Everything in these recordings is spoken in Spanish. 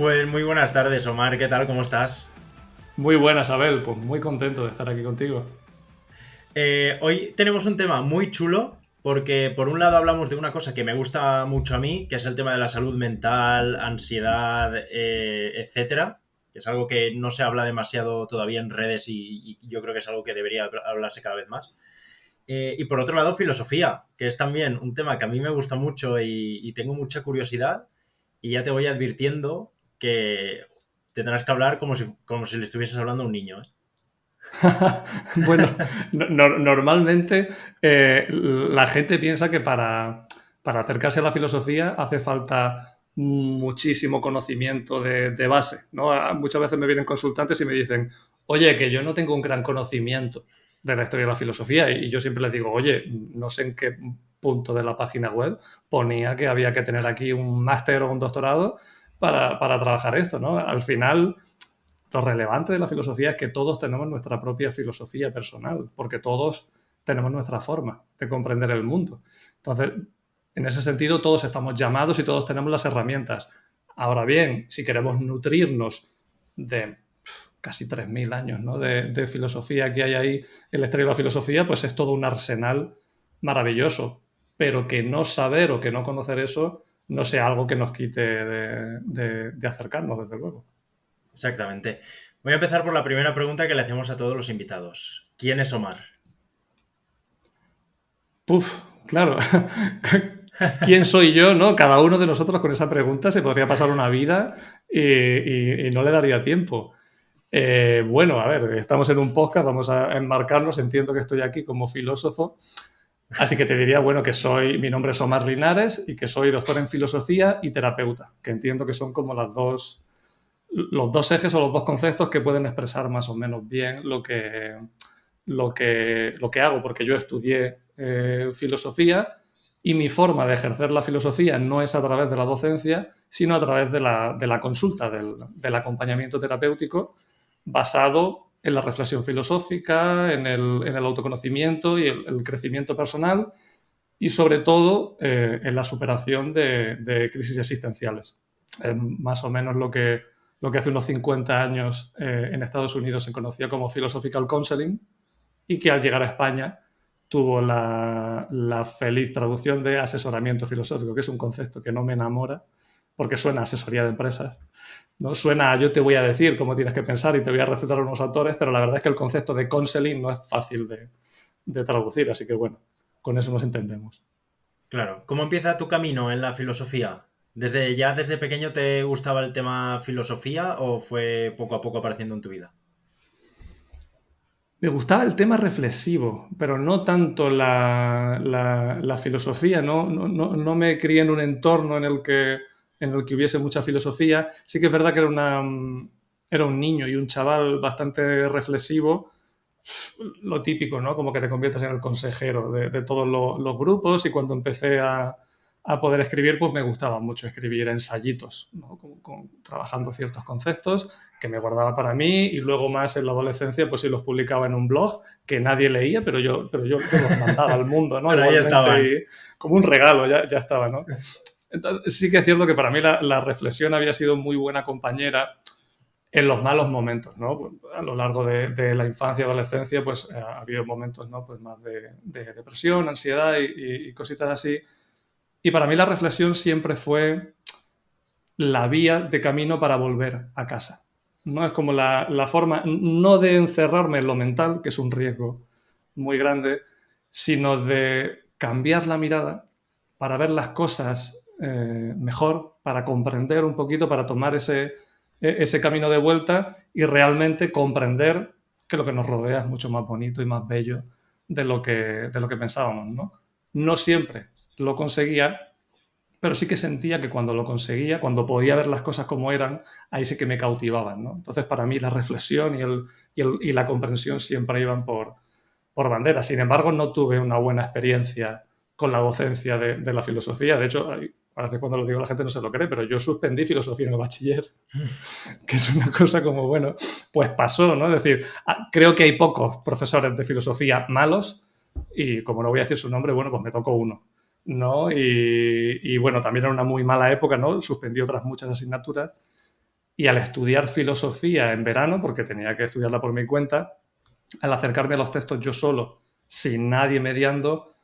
Pues muy buenas tardes, Omar, ¿qué tal? ¿Cómo estás? Muy buenas, Abel. Pues muy contento de estar aquí contigo. Hoy tenemos un tema muy chulo porque por un lado hablamos de una cosa que me gusta mucho a mí, que es el tema de la salud mental, ansiedad, etcétera, que es algo que no se habla demasiado todavía en redes y yo creo que es algo que debería hablarse cada vez más. Y por otro lado, filosofía, que es también un tema que a mí me gusta mucho y tengo mucha curiosidad y ya te voy advirtiendo que tendrás que hablar como si le estuvieses hablando a un niño, ¿eh? Bueno, normalmente la gente piensa que para acercarse a la filosofía hace falta muchísimo conocimiento de base, ¿no? Muchas veces me vienen consultantes y me dicen, oye, que yo no tengo un gran conocimiento de la historia de la filosofía y yo siempre les digo, oye, no sé en qué punto de la página web ponía que había que tener aquí un máster o un doctorado para trabajar esto, ¿no? Al final lo relevante de la filosofía es que todos tenemos nuestra propia filosofía personal, porque todos tenemos nuestra forma de comprender el mundo. Entonces, en ese sentido, todos estamos llamados y todos tenemos las herramientas. Ahora bien, si queremos nutrirnos de casi 3.000 años, ¿no?, de filosofía que hay ahí en la historia de la filosofía, pues es todo un arsenal maravilloso. Pero que no saber o que no conocer eso no sea algo que nos quite de acercarnos, desde luego. Exactamente. Voy a empezar por la primera pregunta que le hacemos a todos los invitados. ¿Quién es Omar? Puf, claro. ¿Quién soy yo, no? Cada uno de nosotros con esa pregunta se podría pasar una vida y no le daría tiempo. Bueno, a ver, estamos en un podcast, vamos a enmarcarnos. Entiendo que estoy aquí como filósofo, así que te diría, bueno, mi nombre es Omar Linares y que soy doctor en filosofía y terapeuta, que entiendo que son como los dos ejes o los dos conceptos que pueden expresar más o menos bien lo que hago, porque yo estudié filosofía y mi forma de ejercer la filosofía no es a través de la docencia, sino a través de la consulta, del acompañamiento terapéutico basado en la reflexión filosófica, en el autoconocimiento y el crecimiento personal y sobre todo en la superación de crisis existenciales. Más o menos lo que hace unos 50 años en Estados Unidos se conocía como Philosophical Counseling y que al llegar a España tuvo la feliz traducción de asesoramiento filosófico, que es un concepto que no me enamora porque suena a asesoría de empresas, ¿no? Suena a yo te voy a decir cómo tienes que pensar y te voy a recetar unos autores, pero la verdad es que el concepto de counseling no es fácil de traducir, así que bueno, con eso nos entendemos. Claro. ¿Cómo empieza tu camino en la filosofía? ¿Desde pequeño te gustaba el tema filosofía o fue poco a poco apareciendo en tu vida? Me gustaba el tema reflexivo, pero no tanto la filosofía. No me crié en un entorno en el que hubiese mucha filosofía. Sí que es verdad que era un niño y un chaval bastante reflexivo, lo típico, ¿no? Como que te conviertes en el consejero de todos los grupos y cuando empecé a poder escribir, pues me gustaba mucho escribir ensayitos, ¿no? Trabajando ciertos conceptos que me guardaba para mí y luego más en la adolescencia, pues sí los publicaba en un blog que nadie leía, pero yo los mandaba al mundo, ¿no? Pero ahí Igualmente, estaban. y como un regalo, ya estaba, ¿no? Entonces, sí que es cierto que para mí la reflexión había sido muy buena compañera en los malos momentos, ¿no? A lo largo de la infancia y adolescencia, pues ha habido momentos, ¿no? Pues más de depresión, ansiedad y cositas así. Y para mí la reflexión siempre fue la vía de camino para volver a casa. ¿No? Es como la forma, no de encerrarme en lo mental, que es un riesgo muy grande, sino de cambiar la mirada para ver las cosas mejor, para comprender un poquito, para tomar ese camino de vuelta y realmente comprender que lo que nos rodea es mucho más bonito y más bello de lo que pensábamos, ¿no? No siempre lo conseguía, pero sí que sentía que cuando lo conseguía, cuando podía ver las cosas como eran, ahí sí que me cautivaban, ¿no? Entonces, para mí la reflexión y la comprensión siempre iban por bandera. Sin embargo, no tuve una buena experiencia con la docencia de la filosofía. De hecho, a veces cuando lo digo la gente no se lo cree, pero yo suspendí filosofía en el bachiller, que es una cosa como, bueno, pues pasó, ¿no? Es decir, creo que hay pocos profesores de filosofía malos y como no voy a decir su nombre, bueno, pues me tocó uno, ¿no? Y bueno, también era una muy mala época, ¿no? Suspendí otras muchas asignaturas Y al estudiar filosofía en verano, porque tenía que estudiarla por mi cuenta, al acercarme a los textos yo solo, sin nadie mediando,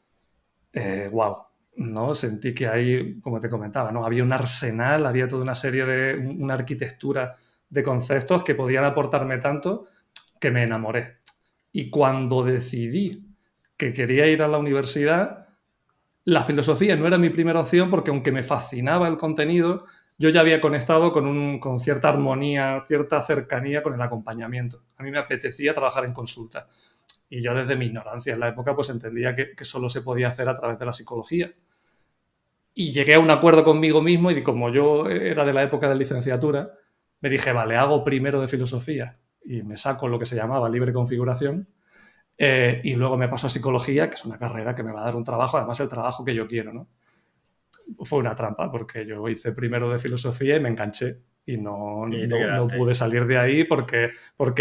wow, ¿no? Sentí que ahí, como te comentaba, ¿no? Había un arsenal, había toda una serie de, una arquitectura de conceptos que podían aportarme tanto que me enamoré. Y cuando decidí que quería ir a la universidad, la filosofía no era mi primera opción porque aunque me fascinaba el contenido, yo ya había conectado con cierta armonía, cierta cercanía con el acompañamiento. A mí me apetecía trabajar en consulta. Y yo desde mi ignorancia en la época pues entendía que solo se podía hacer a través de la psicología. Y llegué a un acuerdo conmigo mismo y como yo era de la época de licenciatura, me dije, vale, hago primero de filosofía y me saco lo que se llamaba libre configuración y luego me paso a psicología, que es una carrera que me va a dar un trabajo, además el trabajo que yo quiero, ¿no? Fue una trampa porque yo hice primero de filosofía y me enganché y Y te no quedaste. pude salir de ahí porque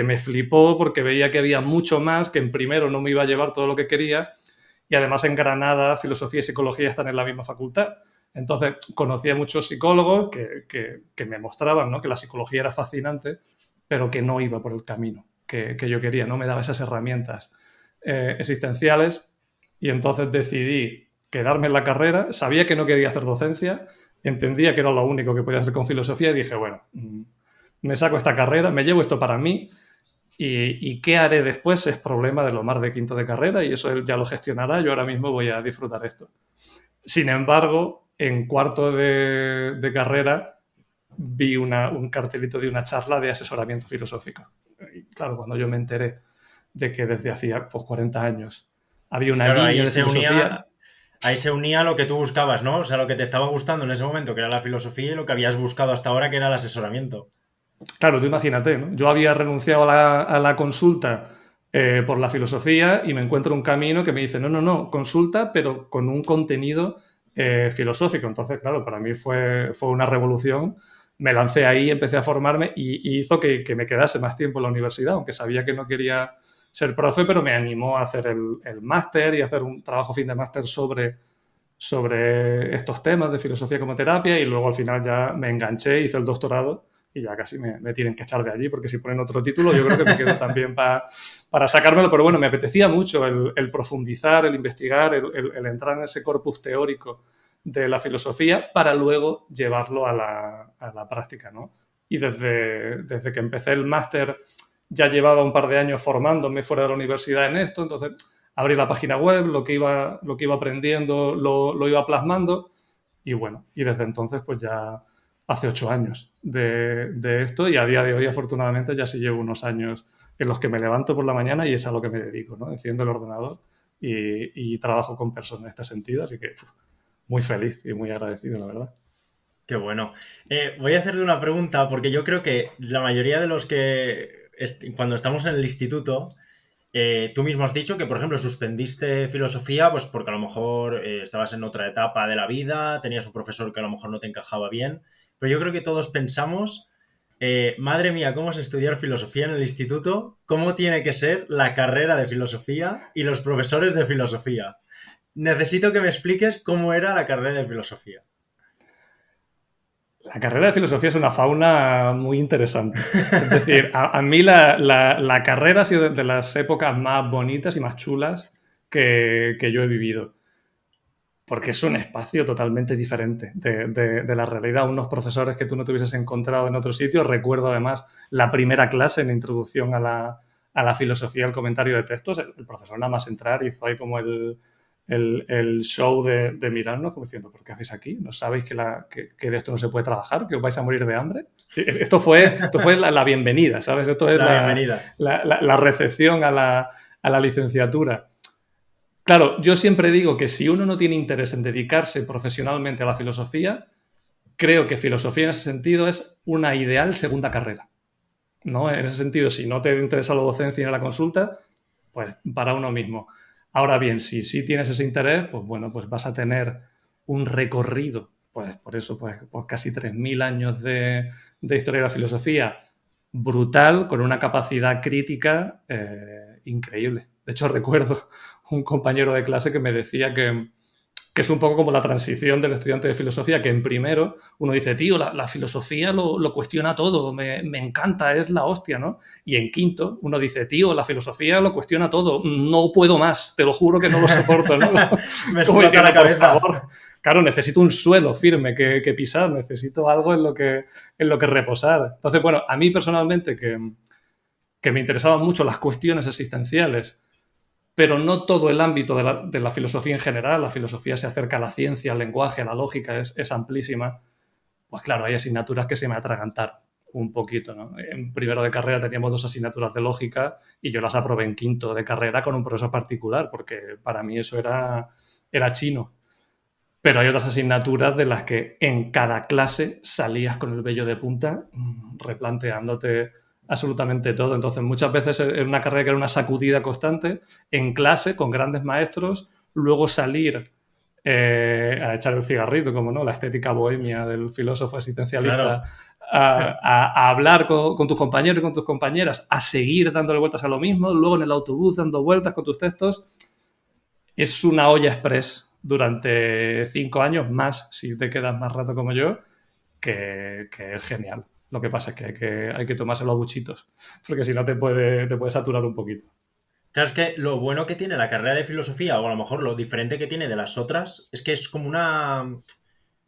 me flipó, porque veía que había mucho más, que en primero no me iba a llevar todo lo que quería y además en Granada filosofía y psicología están en la misma facultad. Entonces conocí a muchos psicólogos que me mostraban, ¿no?, que la psicología era fascinante, pero que no iba por el camino que yo quería, no me daba esas herramientas existenciales y entonces decidí quedarme en la carrera, sabía que no quería hacer docencia, entendía que era lo único que podía hacer con filosofía y dije, bueno, me saco esta carrera, me llevo esto para mí y qué haré después es problema de lo más de quinto de carrera y eso él ya lo gestionará, yo ahora mismo voy a disfrutar esto. Sin embargo, en cuarto de carrera vi un cartelito de una charla de asesoramiento filosófico. Y claro, cuando yo me enteré de que desde hacía pues, 40 años había una Claro, línea de filosofía. ahí se unía lo que tú buscabas, ¿no? O sea, lo que te estaba gustando en ese momento, que era la filosofía, y lo que habías buscado hasta ahora, que era el asesoramiento. Claro, tú imagínate, ¿no? Yo había renunciado a la consulta por la filosofía y me encuentro un camino que me dice, no, no, no, consulta, pero con un contenido filosófico. Entonces, claro, para mí fue una revolución. Me lancé ahí, empecé a formarme y hizo que me quedase más tiempo en la universidad, aunque sabía que no quería ser profe, pero me animó a hacer el máster y a hacer un trabajo fin de máster sobre estos temas de filosofía como terapia y luego al final ya me enganché, hice el doctorado y ya casi me tienen que echar de allí porque si ponen otro título yo creo que me quedo también para sacármelo, pero bueno, me apetecía mucho el profundizar, el investigar, el entrar en ese corpus teórico de la filosofía para luego llevarlo a la práctica, ¿no? Y desde que empecé el máster ya llevaba un par de años formándome fuera de la universidad en esto, entonces abrí la página web, lo que iba aprendiendo lo iba plasmando y bueno, y desde entonces pues ya hace 8 años de esto y a día de hoy afortunadamente ya sí llevo unos años en los que me levanto por la mañana y es a lo que me dedico, ¿no? Enciendo el ordenador y trabajo con personas en este sentido, así que muy feliz y muy agradecido, la verdad. Qué bueno. Voy a hacerte una pregunta, porque yo creo que la mayoría de los que cuando estamos en el instituto, tú mismo has dicho que, por ejemplo, suspendiste filosofía, pues porque a lo mejor estabas en otra etapa de la vida, tenías un profesor que a lo mejor no te encajaba bien, pero yo creo que todos pensamos, madre mía, ¿cómo es estudiar filosofía en el instituto? ¿Cómo tiene que ser la carrera de filosofía y los profesores de filosofía? Necesito que me expliques cómo era la carrera de filosofía. La carrera de filosofía es una fauna muy interesante. Es decir, a mí la carrera ha sido de las épocas más bonitas y más chulas que yo he vivido. Porque es un espacio totalmente diferente de la realidad. Unos profesores que tú no te hubieses encontrado en otro sitio. Recuerdo además la primera clase en introducción a la filosofía, el comentario de textos. El profesor nada más entrar hizo ahí como el show de mirarnos como diciendo, ¿pero qué hacéis aquí? ¿No sabéis que de esto no se puede trabajar? ¿Que os vais a morir de hambre? Sí, esto fue la bienvenida, ¿sabes? Esto es La bienvenida. la recepción a la licenciatura. Claro, yo siempre digo que si uno no tiene interés en dedicarse profesionalmente a la filosofía, creo que filosofía en ese sentido es una ideal segunda carrera, ¿no? En ese sentido, si no te interesa la docencia ni la consulta, pues para uno mismo. Ahora bien, si sí tienes ese interés, pues bueno, pues vas a tener un recorrido, pues por eso, pues casi 3.000 años de historia de la filosofía brutal, con una capacidad crítica increíble. De hecho, recuerdo un compañero de clase que me decía que es un poco como la transición del estudiante de filosofía, que en primero uno dice, tío, la filosofía lo cuestiona todo, me encanta, es la hostia, ¿no? Y en quinto uno dice, tío, la filosofía lo cuestiona todo, no puedo más, te lo juro que no lo soporto, ¿no? Me Como explota diciendo, la por cabeza. favor, claro, necesito un suelo firme que pisar, necesito algo en lo que reposar. Entonces, bueno, a mí personalmente, que me interesaban mucho las cuestiones existenciales, pero no todo el ámbito de la filosofía en general. La filosofía se acerca a la ciencia, al lenguaje, a la lógica, es amplísima. Pues claro, hay asignaturas que se me atragantaron un poquito, ¿no? En primero de carrera teníamos 2 asignaturas de lógica y yo las aprobé en quinto de carrera con un profesor particular, porque para mí eso era chino. Pero hay otras asignaturas de las que en cada clase salías con el vello de punta, replanteándote absolutamente todo. Entonces, muchas veces en una carrera que era una sacudida constante, en clase, con grandes maestros, luego salir a echar el cigarrito, como no, la estética bohemia del filósofo existencialista, Claro. a hablar con tus compañeros y con tus compañeras, a seguir dándole vueltas a lo mismo, luego en el autobús dando vueltas con tus textos. Es una olla express durante 5 años, más si te quedas más rato como yo, que es genial. Lo que pasa es que hay que tomarse los buchitos, porque si no te puede saturar un poquito. Claro, es que lo bueno que tiene la carrera de filosofía, o a lo mejor lo diferente que tiene de las otras, es que es como una... O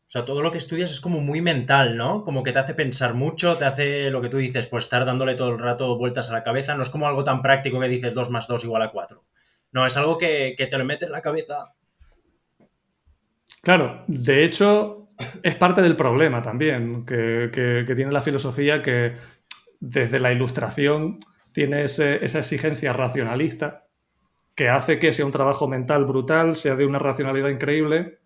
sea, todo lo que estudias es como muy mental, ¿no? Como que te hace pensar mucho, te hace lo que tú dices, pues estar dándole todo el rato vueltas a la cabeza. No es como algo tan práctico que dices 2 más 2 igual a 4. No, es algo que te lo mete en la cabeza. Claro, de hecho, es parte del problema también que tiene la filosofía, que desde la Ilustración tiene esa exigencia racionalista que hace que sea un trabajo mental brutal, sea de una racionalidad increíble,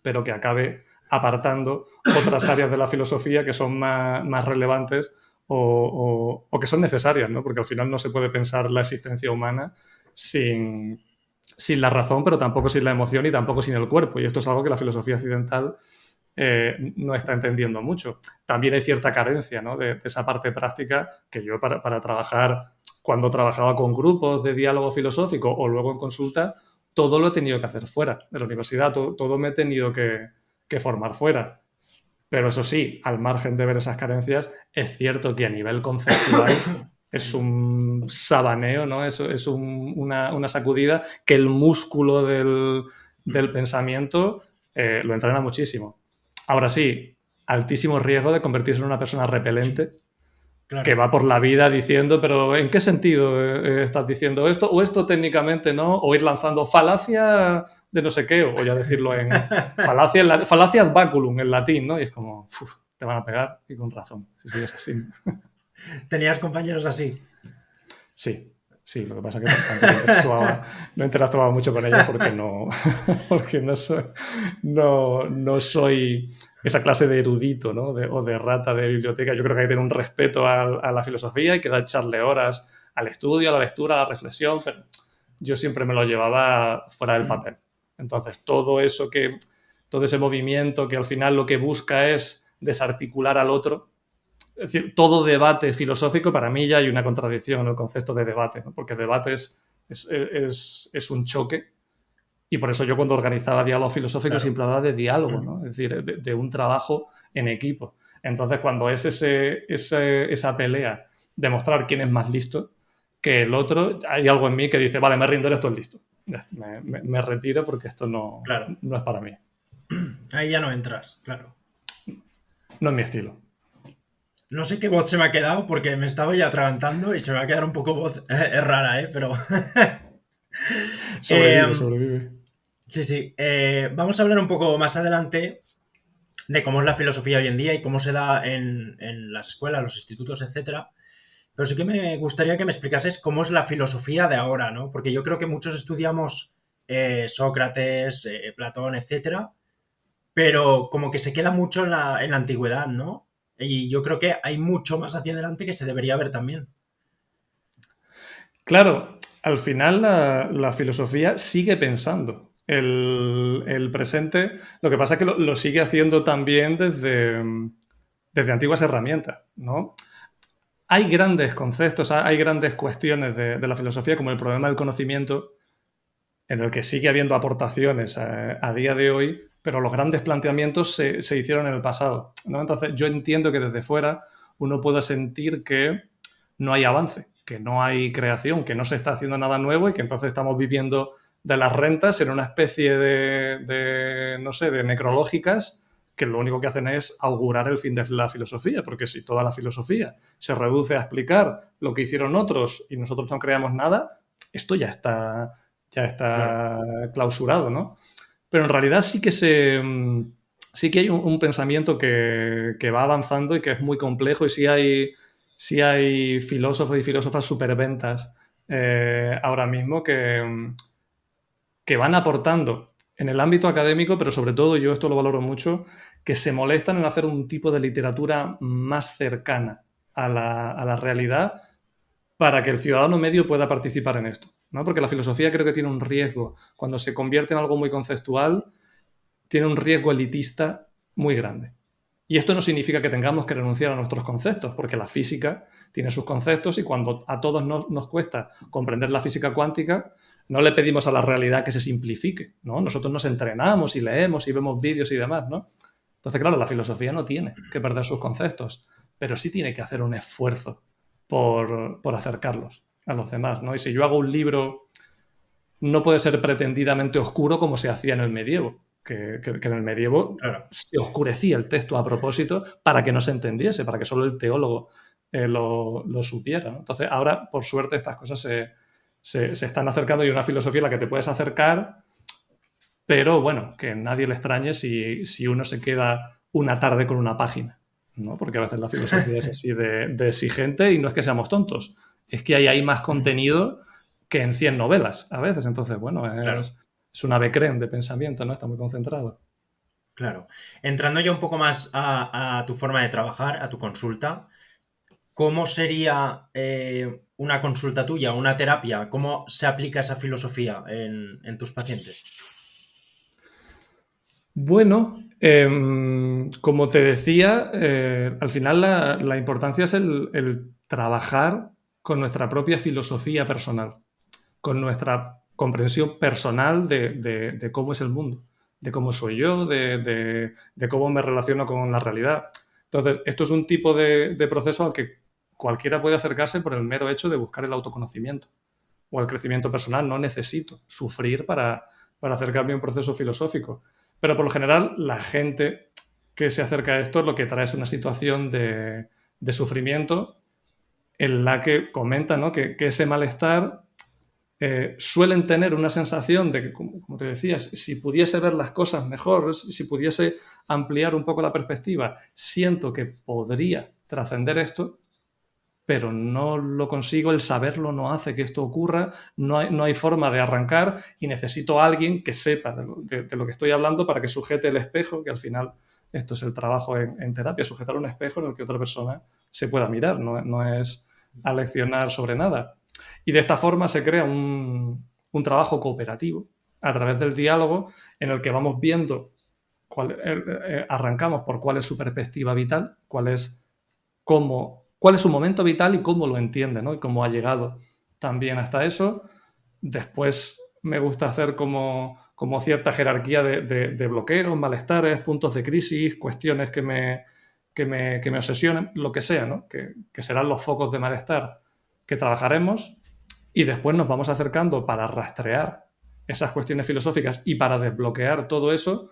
pero que acabe apartando otras áreas de la filosofía que son más relevantes o que son necesarias, ¿no? Porque al final no se puede pensar la existencia humana sin la razón, pero tampoco sin la emoción y tampoco sin el cuerpo. Y esto es algo que la filosofía occidental no está entendiendo mucho. También hay cierta carencia, ¿no? de esa parte práctica que yo para trabajar, cuando trabajaba con grupos de diálogo filosófico o luego en consulta, todo lo he tenido que hacer fuera de la universidad, todo me he tenido que formar fuera. Pero eso sí, al margen de ver esas carencias, es cierto que a nivel conceptual es un sabaneo, ¿no? Es una sacudida que el músculo del pensamiento lo entrena muchísimo. Ahora sí, altísimo riesgo de convertirse en una persona repelente que Claro. va por la vida diciendo, pero ¿en qué sentido estás diciendo esto? O esto técnicamente no, o ir lanzando falacia de no sé qué, o ya decirlo en falacia ad baculum en latín, ¿no? Y es como, uf, te van a pegar y con razón, si sigues así. ¿Tenías compañeros así? Sí, sí, lo que pasa es que tampoco no interactuaba mucho con ellos porque no, porque no soy esa clase de erudito, ¿no? O de rata de biblioteca. Yo creo que hay que tener un respeto a la filosofía y que echarle horas al estudio, a la lectura, a la reflexión, pero yo siempre me lo llevaba fuera del papel. Entonces, todo ese movimiento que al final lo que busca es desarticular al otro. Es decir, todo debate filosófico, para mí ya hay una contradicción en el concepto de debate, ¿no? Porque debate es un choque y por eso yo cuando organizaba diálogo filosófico Claro. siempre hablaba de diálogo, ¿no? Es decir, de un trabajo en equipo. Entonces, cuando es esa pelea de mostrar quién es más listo que el otro, hay algo en mí que dice, vale, me rindo, eres tú el listo. Me retiro porque esto Claro. no es para mí. Ahí ya no entras, claro. No es mi estilo. No sé qué voz se me ha quedado porque me estaba ya atragantando y se me va a quedar un poco voz es rara, ¿eh? Pero... Sobrevive, Eh, sobrevive. sí, sí. Vamos a hablar un poco más adelante de cómo es la filosofía hoy en día y cómo se da en las escuelas, los institutos, etcétera. Pero sí que me gustaría que me explicases cómo es la filosofía de ahora, ¿no? Porque yo creo que muchos estudiamos Sócrates, Platón, etcétera, pero como que se queda mucho en la antigüedad, ¿no? Y yo creo que hay mucho más hacia adelante que se debería ver también. Claro, al final la filosofía sigue pensando el presente, lo que pasa es que lo sigue haciendo también desde antiguas herramientas, ¿no? Hay grandes conceptos, hay grandes cuestiones de la filosofía, como el problema del conocimiento, en el que sigue habiendo aportaciones a día de hoy, pero los grandes planteamientos se hicieron en el pasado, ¿no? Entonces yo entiendo que desde fuera uno pueda sentir que no hay avance, que no hay creación, que no se está haciendo nada nuevo y que entonces estamos viviendo de las rentas en una especie no sé, de necrológicas que lo único que hacen es augurar el fin de la filosofía, porque si toda la filosofía se reduce a explicar lo que hicieron otros y nosotros no creamos nada, esto ya está clausurado, ¿no? Pero en realidad sí que hay un pensamiento que va avanzando y que es muy complejo y sí hay filósofos y filósofas superventas ahora mismo que van aportando en el ámbito académico, pero sobre todo, yo esto lo valoro mucho, que se molestan en hacer un tipo de literatura más cercana a la realidad para que el ciudadano medio pueda participar en esto, ¿no? Porque la filosofía creo que tiene un riesgo, cuando se convierte en algo muy conceptual, tiene un riesgo elitista muy grande. Y esto no significa que tengamos que renunciar a nuestros conceptos, porque la física tiene sus conceptos y cuando a todos nos cuesta comprender la física cuántica, no le pedimos a la realidad que se simplifique, ¿no? Nosotros nos entrenamos y leemos y vemos vídeos y demás, ¿no? Entonces, claro, la filosofía no tiene que perder sus conceptos, pero sí tiene que hacer un esfuerzo por acercarlos a los demás, ¿no? Y si yo hago un libro, no puede ser pretendidamente oscuro como se hacía en el medievo, que en el medievo se oscurecía el texto a propósito para que no se entendiese, para que solo el teólogo lo supiera, ¿no? Entonces, ahora, por suerte, estas cosas se están acercando y una filosofía a la que te puedes acercar, pero bueno, que nadie le extrañe si uno se queda una tarde con una página, ¿no? Porque a veces la filosofía es así de exigente y no es que seamos tontos, es que hay más contenido que en 100 novelas a veces. Entonces, bueno, es una becrén de pensamiento, ¿no? Está muy concentrado. Claro. Entrando ya un poco más a tu forma de trabajar, a tu consulta, ¿cómo sería una consulta tuya, una terapia? ¿Cómo se aplica esa filosofía en tus pacientes? Bueno, como te decía, al final la importancia es el trabajar con nuestra propia filosofía personal, con nuestra comprensión personal de cómo es el mundo, de cómo soy yo, de cómo me relaciono con la realidad. Entonces, esto es un tipo de proceso al que cualquiera puede acercarse por el mero hecho de buscar el autoconocimiento o el crecimiento personal. No necesito sufrir para acercarme a un proceso filosófico. Pero por lo general, la gente que se acerca a esto lo que trae es una situación de sufrimiento en la que comenta, ¿no?, que ese malestar suelen tener una sensación de que, como te decías, si pudiese ver las cosas mejor, si pudiese ampliar un poco la perspectiva, siento que podría trascender esto, pero no lo consigo, el saberlo no hace que esto ocurra, no hay forma de arrancar y necesito a alguien que sepa de lo que estoy hablando para que sujete el espejo, que al final esto es el trabajo en terapia, sujetar un espejo en el que otra persona se pueda mirar, no es aleccionar sobre nada. Y de esta forma se crea un trabajo cooperativo a través del diálogo en el que vamos viendo, arrancamos por cuál es su perspectiva vital, cuál es su momento vital y cómo lo entiende, ¿no? Y cómo ha llegado también hasta eso. Después me gusta hacer como cierta jerarquía de bloqueos, malestares, puntos de crisis, cuestiones que me obsesionen, lo que sea, ¿no? Que serán los focos de malestar que trabajaremos y después nos vamos acercando para rastrear esas cuestiones filosóficas y para desbloquear todo eso,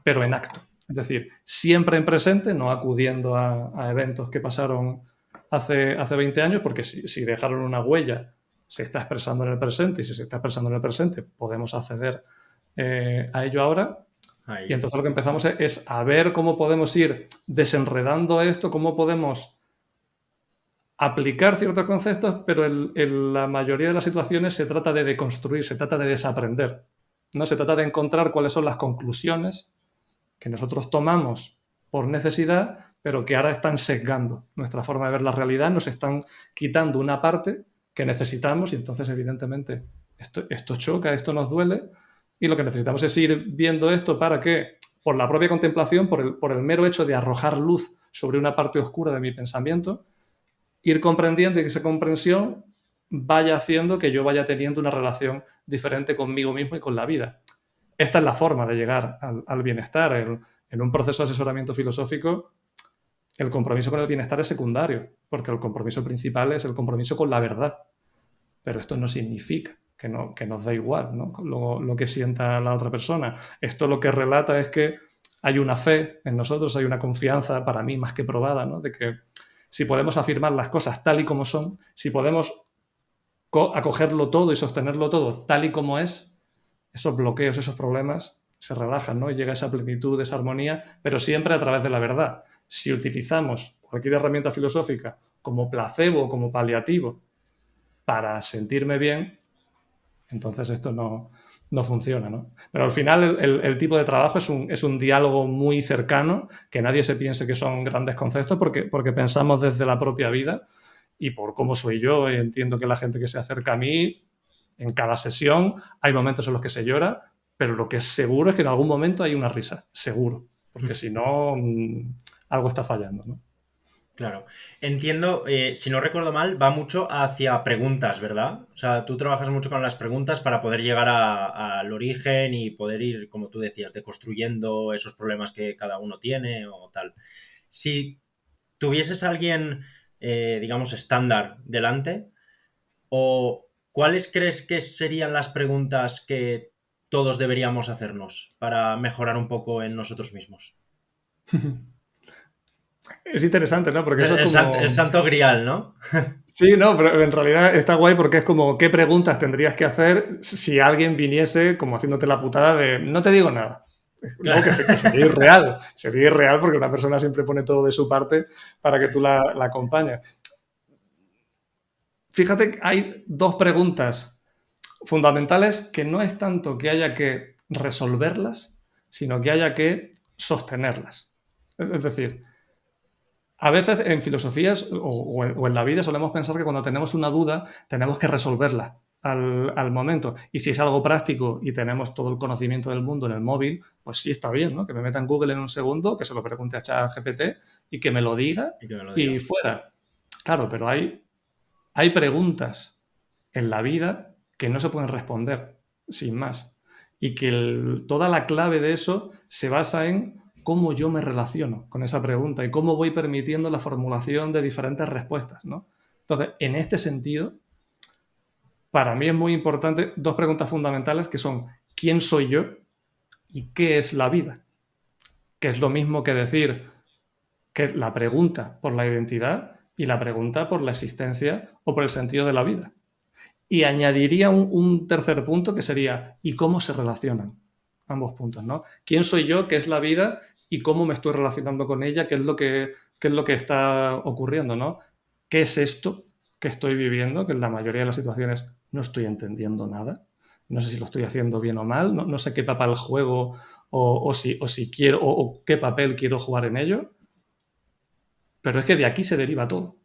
pero en acto. Es decir, siempre en presente, no acudiendo a eventos que pasaron hace 20 años, porque si dejaron una huella, se está expresando en el presente, y si se está expresando en el presente, podemos acceder a ello ahora. Ahí. Y entonces lo que empezamos es a ver cómo podemos ir desenredando esto, cómo podemos aplicar ciertos conceptos, pero en la mayoría de las situaciones se trata de deconstruir, se trata de desaprender, ¿no? Se trata de encontrar cuáles son las conclusiones que nosotros tomamos por necesidad, pero que ahora están sesgando nuestra forma de ver la realidad, nos están quitando una parte que necesitamos y entonces evidentemente esto choca, esto nos duele y lo que necesitamos es ir viendo esto para que por la propia contemplación, por el mero hecho de arrojar luz sobre una parte oscura de mi pensamiento, ir comprendiendo y que esa comprensión vaya haciendo que yo vaya teniendo una relación diferente conmigo mismo y con la vida. Esta es la forma de llegar al bienestar. En un proceso de asesoramiento filosófico, el compromiso con el bienestar es secundario, porque el compromiso principal es el compromiso con la verdad. Pero esto no significa que nos da igual, ¿no? Lo que sienta la otra persona. Esto lo que relata es que hay una fe en nosotros, hay una confianza, para mí más que probada, ¿no? De que si podemos afirmar las cosas tal y como son, si podemos acogerlo todo y sostenerlo todo tal y como es, esos bloqueos, esos problemas se relajan, ¿no? Y llega esa plenitud, esa armonía, pero siempre a través de la verdad. Si utilizamos cualquier herramienta filosófica como placebo, como paliativo, para sentirme bien, entonces esto no funciona, ¿no? Pero al final el tipo de trabajo es un diálogo muy cercano, que nadie se piense que son grandes conceptos porque pensamos desde la propia vida y por cómo soy yo, entiendo que la gente que se acerca a mí, en cada sesión hay momentos en los que se llora, pero lo que es seguro es que en algún momento hay una risa, seguro, porque si no, algo está fallando, ¿no? Claro. Entiendo, si no recuerdo mal, va mucho hacia preguntas, ¿verdad? O sea, tú trabajas mucho con las preguntas para poder llegar al origen y poder ir, como tú decías, deconstruyendo esos problemas que cada uno tiene o tal. Si tuvieses a alguien, digamos, estándar delante, o ¿cuáles crees que serían las preguntas que todos deberíamos hacernos para mejorar un poco en nosotros mismos? Es interesante, ¿no? Porque eso es El como... santo grial, ¿no? Sí, no, pero en realidad está guay porque es como qué preguntas tendrías que hacer si alguien viniese como haciéndote la putada de no te digo nada. No, que sería irreal porque una persona siempre pone todo de su parte para que tú la acompañes. Fíjate que hay dos preguntas fundamentales que no es tanto que haya que resolverlas, sino que haya que sostenerlas. Es decir, a veces en filosofías o en la vida solemos pensar que cuando tenemos una duda tenemos que resolverla al momento. Y si es algo práctico y tenemos todo el conocimiento del mundo en el móvil, pues sí está bien, ¿no? Que me meta en Google en un segundo, que se lo pregunte a ChatGPT y que me lo diga Y que me lo y diga. fuera. Claro, pero hay preguntas en la vida que no se pueden responder sin más. Y que toda la clave de eso se basa en cómo yo me relaciono con esa pregunta y cómo voy permitiendo la formulación de diferentes respuestas, ¿no? Entonces, en este sentido, para mí es muy importante dos preguntas fundamentales que son ¿quién soy yo y qué es la vida? Que es lo mismo que decir que es la pregunta por la identidad y la pregunta por la existencia o por el sentido de la vida. Y añadiría un tercer punto que sería ¿y cómo se relacionan ambos puntos, ¿no? ¿Quién soy yo? ¿Qué es la vida? ¿Y cómo me estoy relacionando con ella? ¿Qué es lo que está ocurriendo, ¿no? ¿Qué es esto que estoy viviendo? Que en la mayoría de las situaciones no estoy entendiendo nada. No sé si lo estoy haciendo bien o mal. No sé qué papel juego o si quiero o qué papel quiero jugar en ello. Pero es que de aquí se deriva todo.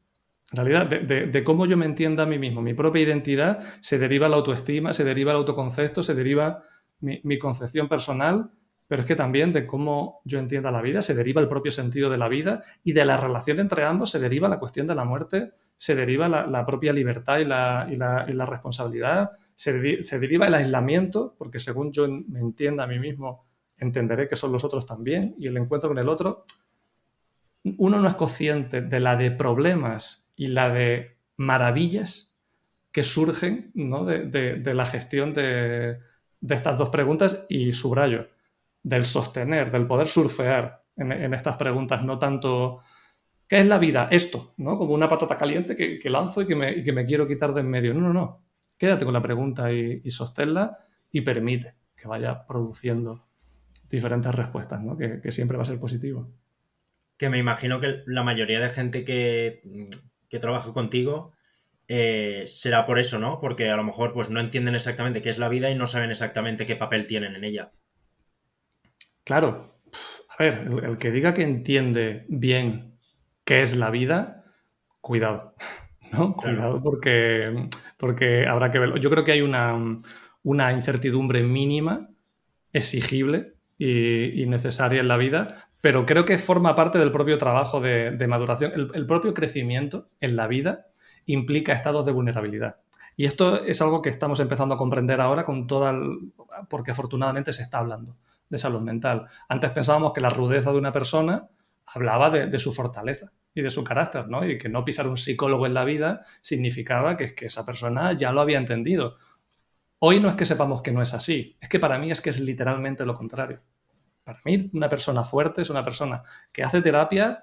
En realidad, de cómo yo me entienda a mí mismo, mi propia identidad, se deriva la autoestima, se deriva el autoconcepto, se deriva mi concepción personal, pero es que también de cómo yo entienda la vida, se deriva el propio sentido de la vida y de la relación entre ambos se deriva la cuestión de la muerte, se deriva la propia libertad y la responsabilidad, se deriva el aislamiento, porque según yo me entienda a mí mismo, entenderé que son los otros también y el encuentro con el otro uno no es consciente de la de problemas y la de maravillas que surgen, ¿no? de la gestión de estas dos preguntas y subrayo, del sostener, del poder surfear en estas preguntas, no tanto ¿qué es la vida? Esto, ¿no? Como una patata caliente que lanzo y que me quiero quitar de en medio. No, no, no. Quédate con la pregunta y sosténla y permite que vaya produciendo diferentes respuestas, ¿no? Que siempre va a ser positivo. Que me imagino que la mayoría de gente que trabaja contigo será por eso, ¿no? Porque a lo mejor pues no entienden exactamente qué es la vida y no saben exactamente qué papel tienen en ella. Claro, a ver, el que diga que entiende bien qué es la vida, cuidado, ¿no? Claro. Cuidado porque habrá que verlo. Yo creo que hay una incertidumbre mínima, exigible y necesaria en la vida, pero creo que forma parte del propio trabajo de maduración. El propio crecimiento en la vida implica estados de vulnerabilidad. Y esto es algo que estamos empezando a comprender ahora porque afortunadamente se está hablando de salud mental. Antes pensábamos que la rudeza de una persona hablaba de su fortaleza y de su carácter, ¿no? Y que no pisar un psicólogo en la vida significaba que esa persona ya lo había entendido. Hoy no es que sepamos que no es así, es que para mí es que es literalmente lo contrario. Para mí, una persona fuerte es una persona que hace terapia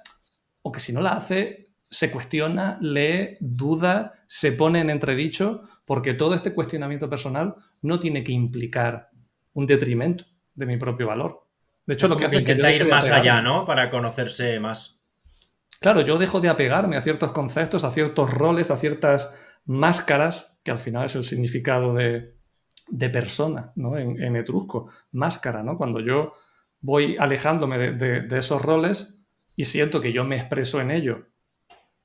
o que si no la hace, se cuestiona, lee, duda, se pone en entredicho, porque todo este cuestionamiento personal no tiene que implicar un detrimento de mi propio valor. De hecho, Es lo que como que hace es que yo intenta deje ir de más allá, apegarme. ¿no? Para conocerse más. Claro, yo dejo de apegarme a ciertos conceptos, a ciertos roles, a ciertas máscaras, que al final es el significado de persona, ¿no? En etrusco, máscara, ¿no? Cuando yo voy alejándome de esos roles y siento que yo me expreso en ello,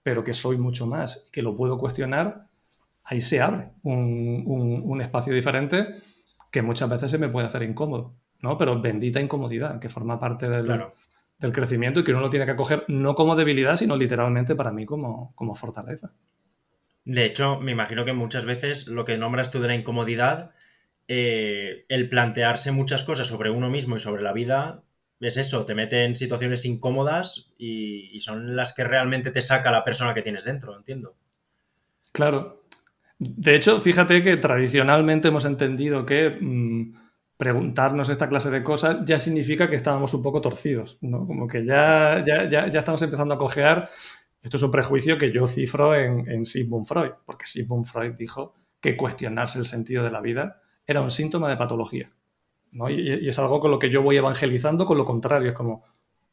pero que soy mucho más, que lo puedo cuestionar, ahí se abre un espacio diferente que muchas veces se me puede hacer incómodo, ¿no? Pero bendita incomodidad, que forma parte Claro. del crecimiento y que uno lo tiene que acoger no como debilidad, sino literalmente para mí como fortaleza. De hecho, me imagino que muchas veces lo que nombras tú de la incomodidad, el plantearse muchas cosas sobre uno mismo y sobre la vida, es eso, te mete en situaciones incómodas y son las que realmente te saca la persona que tienes dentro, entiendo. Claro. De hecho, fíjate que tradicionalmente hemos entendido que preguntarnos esta clase de cosas ya significa que estábamos un poco torcidos, ¿no? Como que ya estamos empezando a cojear. Esto es un prejuicio que yo cifro en Sigmund Freud, porque Sigmund Freud dijo que cuestionarse el sentido de la vida era un síntoma de patología, ¿no? Y es algo con lo que yo voy evangelizando, con lo contrario, es como,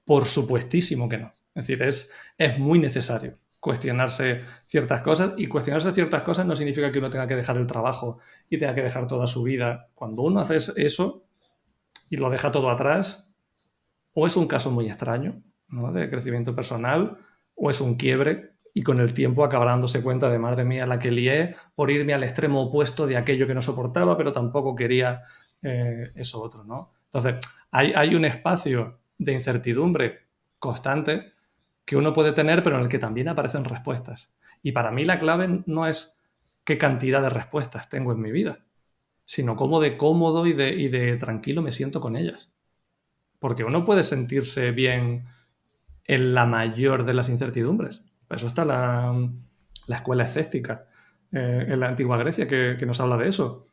por supuestísimo que no. Es decir, es muy necesario cuestionarse ciertas cosas, y cuestionarse ciertas cosas no significa que uno tenga que dejar el trabajo y tenga que dejar toda su vida. Cuando uno hace eso y lo deja todo atrás, o es un caso muy extraño, ¿no?, de crecimiento personal, o es un quiebre y con el tiempo acabará dándose cuenta de, madre mía, la que lié por irme al extremo opuesto de aquello que no soportaba, pero tampoco quería eso otro, ¿no? Entonces, hay un espacio de incertidumbre constante que uno puede tener, pero en el que también aparecen respuestas. Y para mí la clave no es qué cantidad de respuestas tengo en mi vida, sino cómo de cómodo y de tranquilo me siento con ellas. Porque uno puede sentirse bien en la mayor de las incertidumbres. Por eso está la escuela escéptica en la antigua Grecia que nos habla de eso.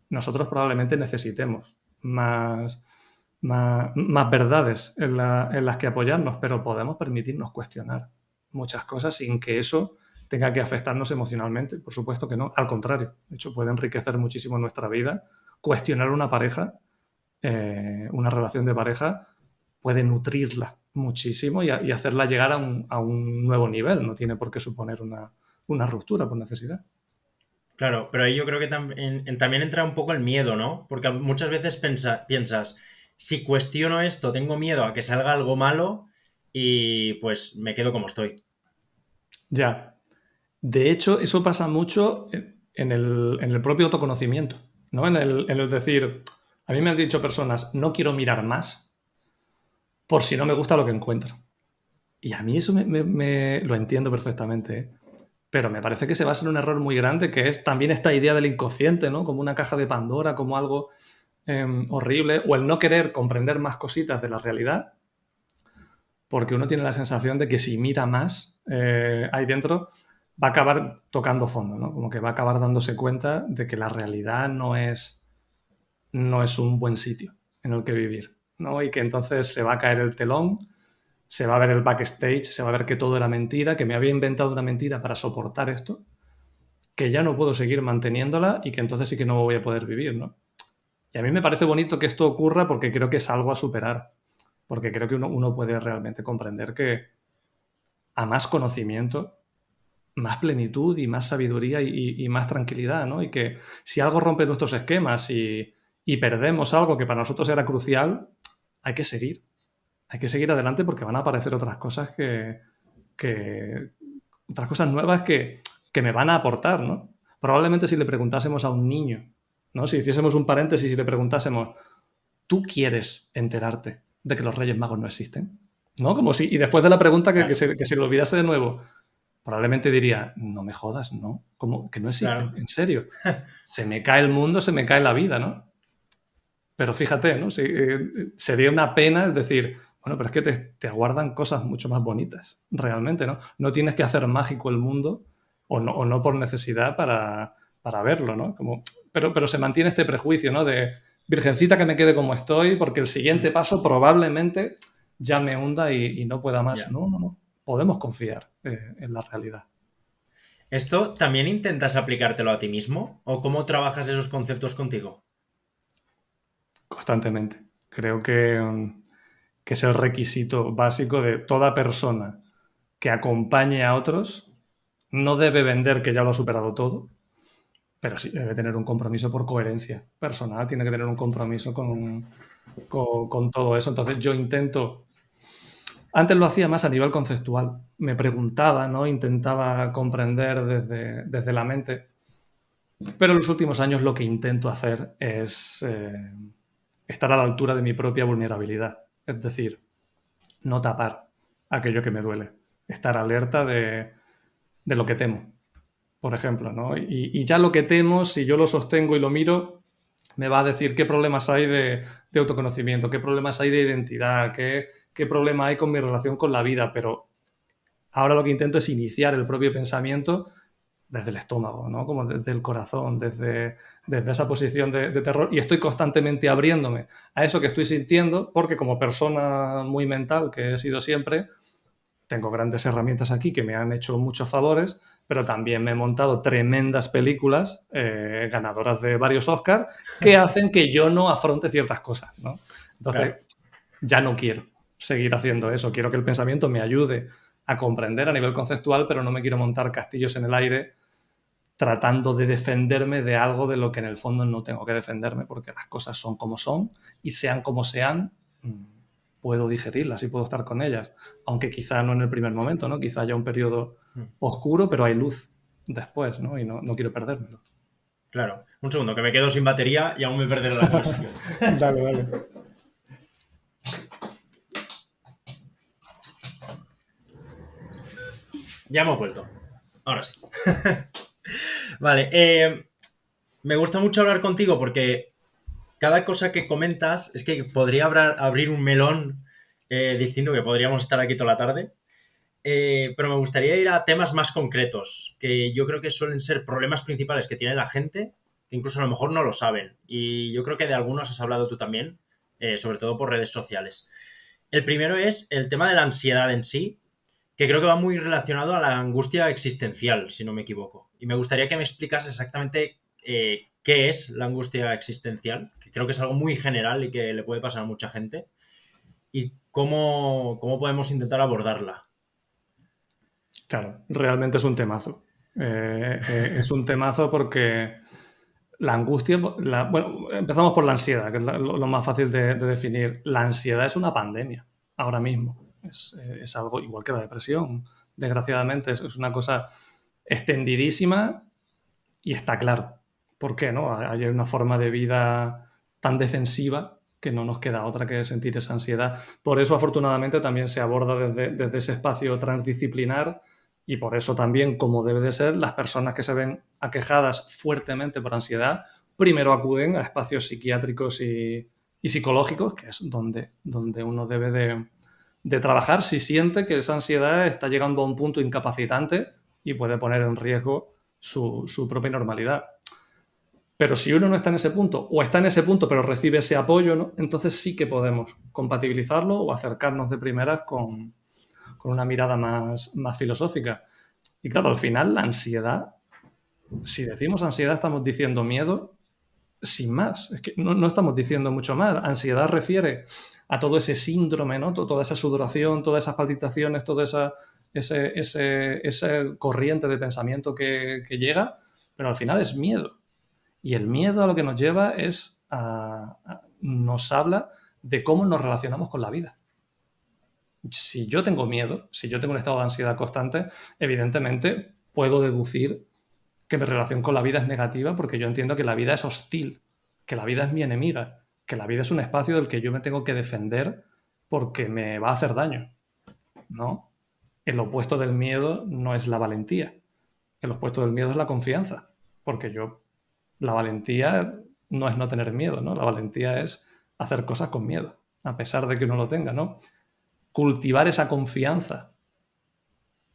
Nosotros probablemente necesitemos más verdades en las que apoyarnos, pero podemos permitirnos cuestionar muchas cosas sin que eso tenga que afectarnos emocionalmente. Por supuesto que no, al contrario. De hecho, puede enriquecer muchísimo nuestra vida. Cuestionar una pareja, una relación de pareja, puede nutrirla muchísimo y hacerla llegar a un nuevo nivel. No tiene por qué suponer una ruptura por necesidad. Claro, pero ahí yo creo que también entra un poco el miedo, ¿no? Porque muchas veces piensas, si cuestiono esto, tengo miedo a que salga algo malo y pues me quedo como estoy. Ya. De hecho, eso pasa mucho en el propio autoconocimiento, ¿no? En el decir, a mí me han dicho personas, no quiero mirar más por si no me gusta lo que encuentro. Y a mí eso lo entiendo perfectamente, ¿eh? Pero me parece que se basa en un error muy grande, que es también esta idea del inconsciente, ¿no? Como una caja de Pandora, como algo horrible, o el no querer comprender más cositas de la realidad, porque uno tiene la sensación de que si mira más ahí dentro, va a acabar tocando fondo, ¿no? Como que va a acabar dándose cuenta de que la realidad no es un buen sitio en el que vivir, ¿no? Y que entonces se va a caer el telón, se va a ver el backstage, se va a ver que todo era mentira, que me había inventado una mentira para soportar esto, que ya no puedo seguir manteniéndola y que entonces sí que no voy a poder vivir, ¿no? Y a mí me parece bonito que esto ocurra porque creo que es algo a superar, porque creo que uno puede realmente comprender que a más conocimiento, más plenitud y más sabiduría y más tranquilidad, ¿no? Y que si algo rompe nuestros esquemas y perdemos algo que para nosotros era crucial, hay que seguir. Hay que seguir adelante porque van a aparecer otras cosas otras cosas nuevas que me van a aportar, ¿no? Probablemente si le preguntásemos a un niño, ¿no? Si hiciésemos un paréntesis y le preguntásemos, ¿tú quieres enterarte de que los Reyes Magos no existen? ¿No? Como si, y después de la pregunta que se le olvidase de nuevo, probablemente diría, no me jodas, ¿no? Como que no existen, Claro. en serio. Se me cae el mundo, se me cae la vida, ¿no? Pero fíjate, ¿no? Sí, sería una pena el decir, bueno, pero es que te aguardan cosas mucho más bonitas, realmente, ¿no? No tienes que hacer mágico el mundo o no por necesidad para verlo, ¿no? Como, pero se mantiene este prejuicio, ¿no? De virgencita que me quede como estoy porque el siguiente paso probablemente ya me hunda y no pueda más. Ya. No, no, no. Podemos confiar en la realidad. ¿Esto también intentas aplicártelo a ti mismo? ¿O cómo trabajas esos conceptos contigo? Constantemente. Creo que es el requisito básico de toda persona que acompañe a otros. No debe vender que ya lo ha superado todo, pero sí debe tener un compromiso por coherencia personal, tiene que tener un compromiso con todo eso. Entonces yo intento, antes lo hacía más a nivel conceptual, me preguntaba, ¿no? Intentaba comprender desde la mente, pero en los últimos años lo que intento hacer es estar a la altura de mi propia vulnerabilidad, es decir, no tapar aquello que me duele, estar alerta de lo que temo, por ejemplo, ¿no? Y ya lo que temo, si yo lo sostengo y lo miro, me va a decir qué problemas hay de autoconocimiento, qué problemas hay de identidad, qué problema hay con mi relación con la vida, pero ahora lo que intento es iniciar el propio pensamiento desde el estómago, ¿no? Como desde el corazón, desde esa posición de terror, y estoy constantemente abriéndome a eso que estoy sintiendo, porque como persona muy mental que he sido siempre, tengo grandes herramientas aquí que me han hecho muchos favores, pero también me he montado tremendas películas ganadoras de varios Oscars que hacen que yo no afronte ciertas cosas, ¿no? Entonces, Claro. ya no quiero seguir haciendo eso. Quiero que el pensamiento me ayude a comprender a nivel conceptual, pero no me quiero montar castillos en el aire tratando de defenderme de algo de lo que en el fondo no tengo que defenderme, porque las cosas son como son y sean como sean, puedo digerirlas y puedo estar con ellas, aunque quizá no en el primer momento, ¿no? Quizá haya un periodo oscuro, pero hay luz después, ¿no? Y no quiero perdérmelo. Claro. Un segundo, que me quedo sin batería y aún me perderé la conversación. Dale, dale. Ya hemos vuelto. Ahora sí. Vale. Me gusta mucho hablar contigo porque cada cosa que comentas es que podría abrir un melón distinto, que podríamos estar aquí toda la tarde. Pero me gustaría ir a temas más concretos, que yo creo que suelen ser problemas principales que tiene la gente, que incluso a lo mejor no lo saben. Y yo creo que de algunos has hablado tú también, sobre todo por redes sociales. El primero es el tema de la ansiedad en sí, que creo que va muy relacionado a la angustia existencial, si no me equivoco. Y me gustaría que me explicas exactamente qué es la angustia existencial, que creo que es algo muy general y que le puede pasar a mucha gente, y cómo podemos intentar abordarla. Claro, realmente es un temazo. Es un temazo porque la angustia, bueno, empezamos por la ansiedad, que es lo más fácil de definir. La ansiedad es una pandemia ahora mismo. Es algo igual que la depresión, desgraciadamente. Es una cosa extendidísima y está claro. ¿Por qué? ¿No? Hay una forma de vida tan defensiva que no nos queda otra que sentir esa ansiedad. Por eso, afortunadamente, también se aborda desde ese espacio transdisciplinar y por eso también, como debe de ser, las personas que se ven aquejadas fuertemente por ansiedad, primero acuden a espacios psiquiátricos y psicológicos, que es donde uno debe de trabajar si siente que esa ansiedad está llegando a un punto incapacitante y puede poner en riesgo su propia normalidad. Pero si uno no está en ese punto, o está en ese punto pero recibe ese apoyo, ¿no? Entonces sí que podemos compatibilizarlo o acercarnos de primeras con una mirada más filosófica. Y claro, al final la ansiedad, si decimos ansiedad estamos diciendo miedo sin más, es que no estamos diciendo mucho más. Ansiedad refiere a todo ese síndrome, ¿no? Toda esa sudoración, todas esas palpitaciones, toda esa corriente de pensamiento que llega, pero al final es miedo. Y el miedo a lo que nos lleva nos habla de cómo nos relacionamos con la vida. Si yo tengo miedo, si yo tengo un estado de ansiedad constante, evidentemente puedo deducir que mi relación con la vida es negativa porque yo entiendo que la vida es hostil, que la vida es mi enemiga, que la vida es un espacio del que yo me tengo que defender porque me va a hacer daño, ¿no? el opuesto del miedo no es la valentía. El opuesto del miedo es la confianza. Porque la valentía no es no tener miedo, ¿no? La valentía es hacer cosas con miedo, a pesar de que uno lo tenga, ¿no? Cultivar esa confianza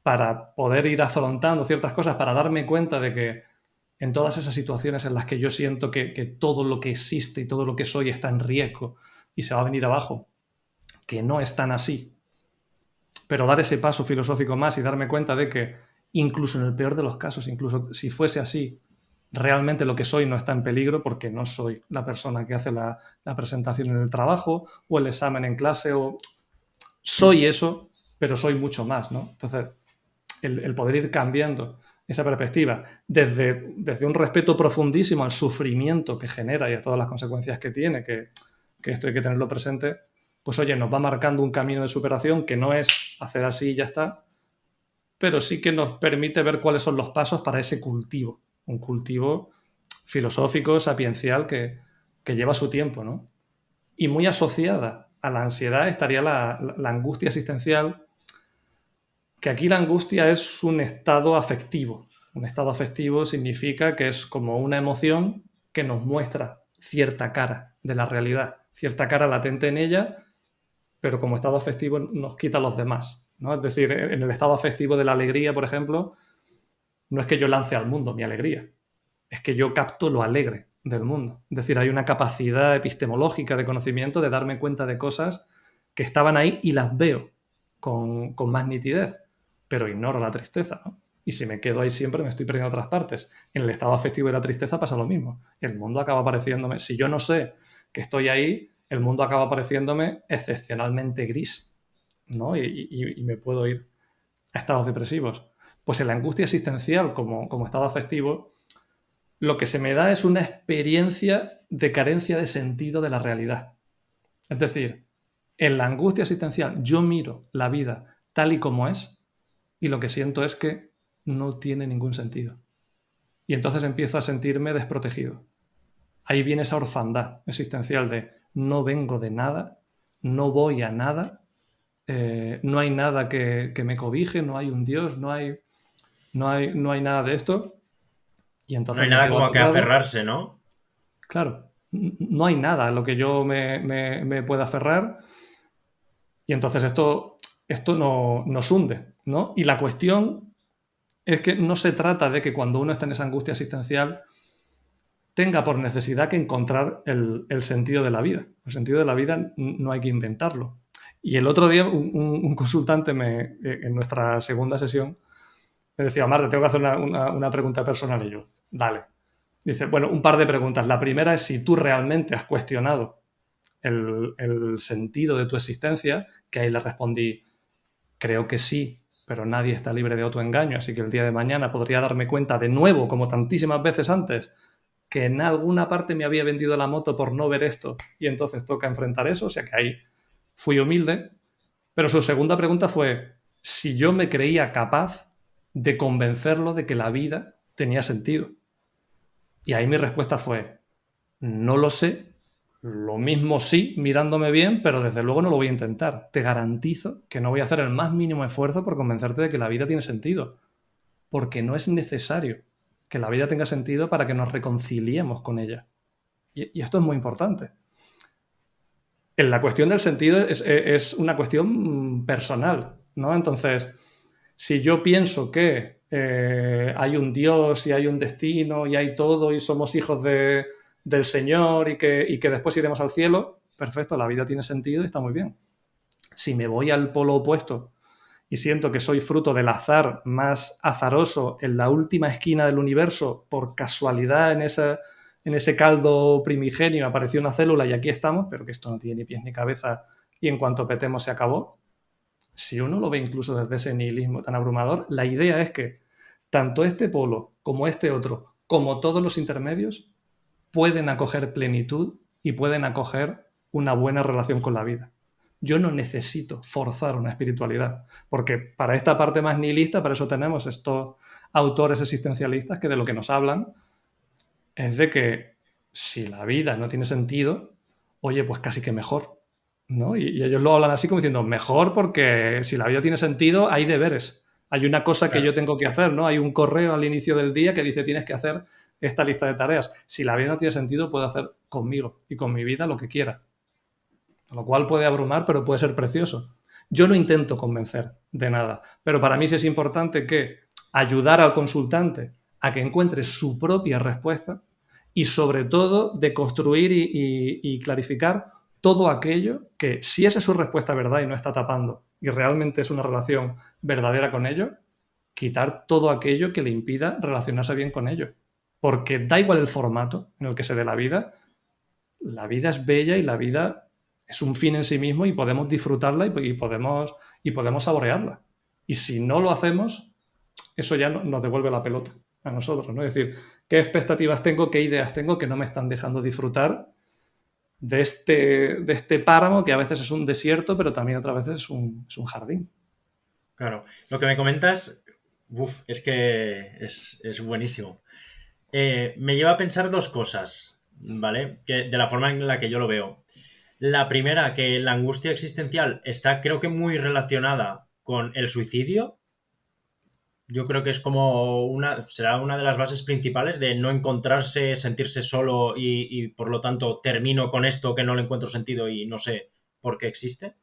para poder ir afrontando ciertas cosas, para darme cuenta de que en todas esas situaciones en las que yo siento que todo lo que existe y todo lo que soy está en riesgo y se va a venir abajo, que no es tan así, pero dar ese paso filosófico más y darme cuenta de que incluso en el peor de los casos, incluso si fuese así, realmente lo que soy no está en peligro porque no soy la persona que hace la presentación en el trabajo o el examen en clase, o soy eso, pero soy mucho más, ¿no? Entonces, el poder ir cambiando esa perspectiva desde un respeto profundísimo al sufrimiento que genera y a todas las consecuencias que tiene, que esto hay que tenerlo presente, pues oye, nos va marcando un camino de superación que no es hacer así y ya está, pero sí que nos permite ver cuáles son los pasos para ese cultivo, un cultivo filosófico, sapiencial, que lleva su tiempo, ¿no? Y muy asociada a la ansiedad estaría la angustia existencial, que aquí la angustia es un estado afectivo. Un estado afectivo significa que es como una emoción que nos muestra cierta cara de la realidad, cierta cara latente en ella, pero como estado afectivo nos quita a los demás, ¿no? Es decir, en el estado afectivo de la alegría, por ejemplo, no es que yo lance al mundo mi alegría, es que yo capto lo alegre del mundo. Es decir, hay una capacidad epistemológica de conocimiento de darme cuenta de cosas que estaban ahí y las veo con más nitidez, pero ignoro la tristeza, ¿no? Y si me quedo ahí siempre me estoy perdiendo otras partes. En el estado afectivo de la tristeza pasa lo mismo. El mundo acaba pareciéndome, si yo no sé que estoy ahí, el mundo acaba pareciéndome excepcionalmente gris, ¿no? Y me puedo ir a estados depresivos. Pues en la angustia existencial como estado afectivo, lo que se me da es una experiencia de carencia de sentido de la realidad. Es decir, en la angustia existencial yo miro la vida tal y como es y lo que siento es que no tiene ningún sentido. Y entonces empiezo a sentirme desprotegido. Ahí viene esa orfandad existencial de no vengo de nada, no voy a nada, no hay nada que me cobije, no hay un Dios, no hay nada de esto. Y No entonces hay me nada quedo como a que atorado. aferrarse, ¿no? Claro, no hay nada a lo que yo me pueda aferrar y entonces esto nos hunde, ¿no? Y la cuestión es que no se trata de que cuando uno está en esa angustia existencial tenga por necesidad que encontrar el sentido de la vida. El sentido de la vida no hay que inventarlo. Y el otro día un consultante en nuestra segunda sesión me decía, Marta, tengo que hacer una pregunta personal. Y yo, dale. Dice, bueno, un par de preguntas. La primera es si tú realmente has cuestionado el sentido de tu existencia, que ahí le respondí, creo que sí, pero nadie está libre de autoengaño, así que el día de mañana podría darme cuenta de nuevo, como tantísimas veces antes, que en alguna parte me había vendido la moto por no ver esto y entonces toca enfrentar eso, o sea que ahí fui humilde. Pero su segunda pregunta fue si yo me creía capaz de convencerlo de que la vida tenía sentido. Y ahí mi respuesta fue, no lo sé, lo mismo sí, mirándome bien, pero desde luego no lo voy a intentar. Te garantizo que no voy a hacer el más mínimo esfuerzo por convencerte de que la vida tiene sentido, porque no es necesario que la vida tenga sentido para que nos reconciliemos con ella. Y esto es muy importante. En la cuestión del sentido es una cuestión personal, ¿no? Entonces, si yo pienso que hay un Dios y hay un destino y hay todo y somos hijos del Señor y que después iremos al cielo, perfecto, la vida tiene sentido y está muy bien. Si me voy al polo opuesto y siento que soy fruto del azar más azaroso en la última esquina del universo, por casualidad en ese caldo primigenio apareció una célula y aquí estamos, pero que esto no tiene ni pies ni cabeza y en cuanto petemos se acabó. Si uno lo ve incluso desde ese nihilismo tan abrumador, la idea es que tanto este polo como este otro, como todos los intermedios, pueden acoger plenitud y pueden acoger una buena relación con la vida. Yo no necesito forzar una espiritualidad, porque para esta parte más nihilista, para eso tenemos estos autores existencialistas que de lo que nos hablan es de que si la vida no tiene sentido, oye, pues casi que mejor, ¿no? Y ellos lo hablan así como diciendo, mejor porque si la vida tiene sentido, hay deberes. Hay una cosa que Claro, yo tengo que hacer, ¿no? Hay un correo al inicio del día que dice tienes que hacer esta lista de tareas. Si la vida no tiene sentido, puedo hacer conmigo y con mi vida lo que quiera. Lo cual puede abrumar, pero puede ser precioso. Yo no intento convencer de nada, pero para mí sí es importante que ayudar al consultante a que encuentre su propia respuesta y sobre todo de construir y clarificar todo aquello que, si esa es su respuesta verdad y no está tapando y realmente es una relación verdadera con ello, quitar todo aquello que le impida relacionarse bien con ello. Porque da igual el formato en el que se dé la vida es bella y la vida es un fin en sí mismo y podemos disfrutarla y podemos saborearla. Y si no lo hacemos, eso ya nos devuelve la pelota a nosotros, ¿no? Es decir, ¿qué expectativas tengo, qué ideas tengo que no me están dejando disfrutar de este páramo que a veces es un desierto, pero también otras veces es un jardín? claro. Lo que me comentas, uf, es que es buenísimo. Me lleva a pensar dos cosas, ¿vale? Que, de la forma en la que yo lo veo. La primera, que la angustia existencial está, creo que, muy relacionada con el suicidio. Yo creo que es como será una de las bases principales de no encontrarse, sentirse solo y por lo tanto termino con esto que no le encuentro sentido y no sé por qué existe.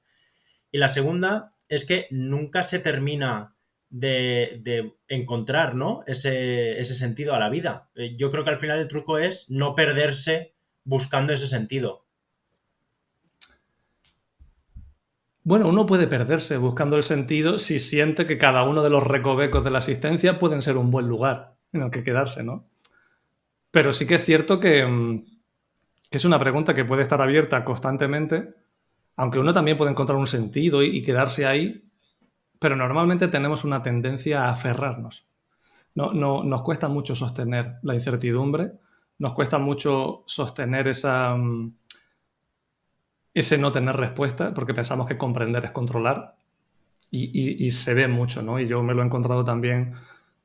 Y la segunda es que nunca se termina de encontrar, ¿no? Ese sentido a la vida. Yo creo que al final el truco es no perderse buscando ese sentido. Bueno, uno puede perderse buscando el sentido si siente que cada uno de los recovecos de la existencia pueden ser un buen lugar en el que quedarse, ¿no? Pero sí que es cierto que es una pregunta que puede estar abierta constantemente, aunque uno también puede encontrar un sentido y quedarse ahí, pero normalmente tenemos una tendencia a aferrarnos. Nos cuesta mucho sostener la incertidumbre, nos cuesta mucho sostener ese no tener respuesta, porque pensamos que comprender es controlar, y se ve mucho, ¿no? Y yo me lo he encontrado también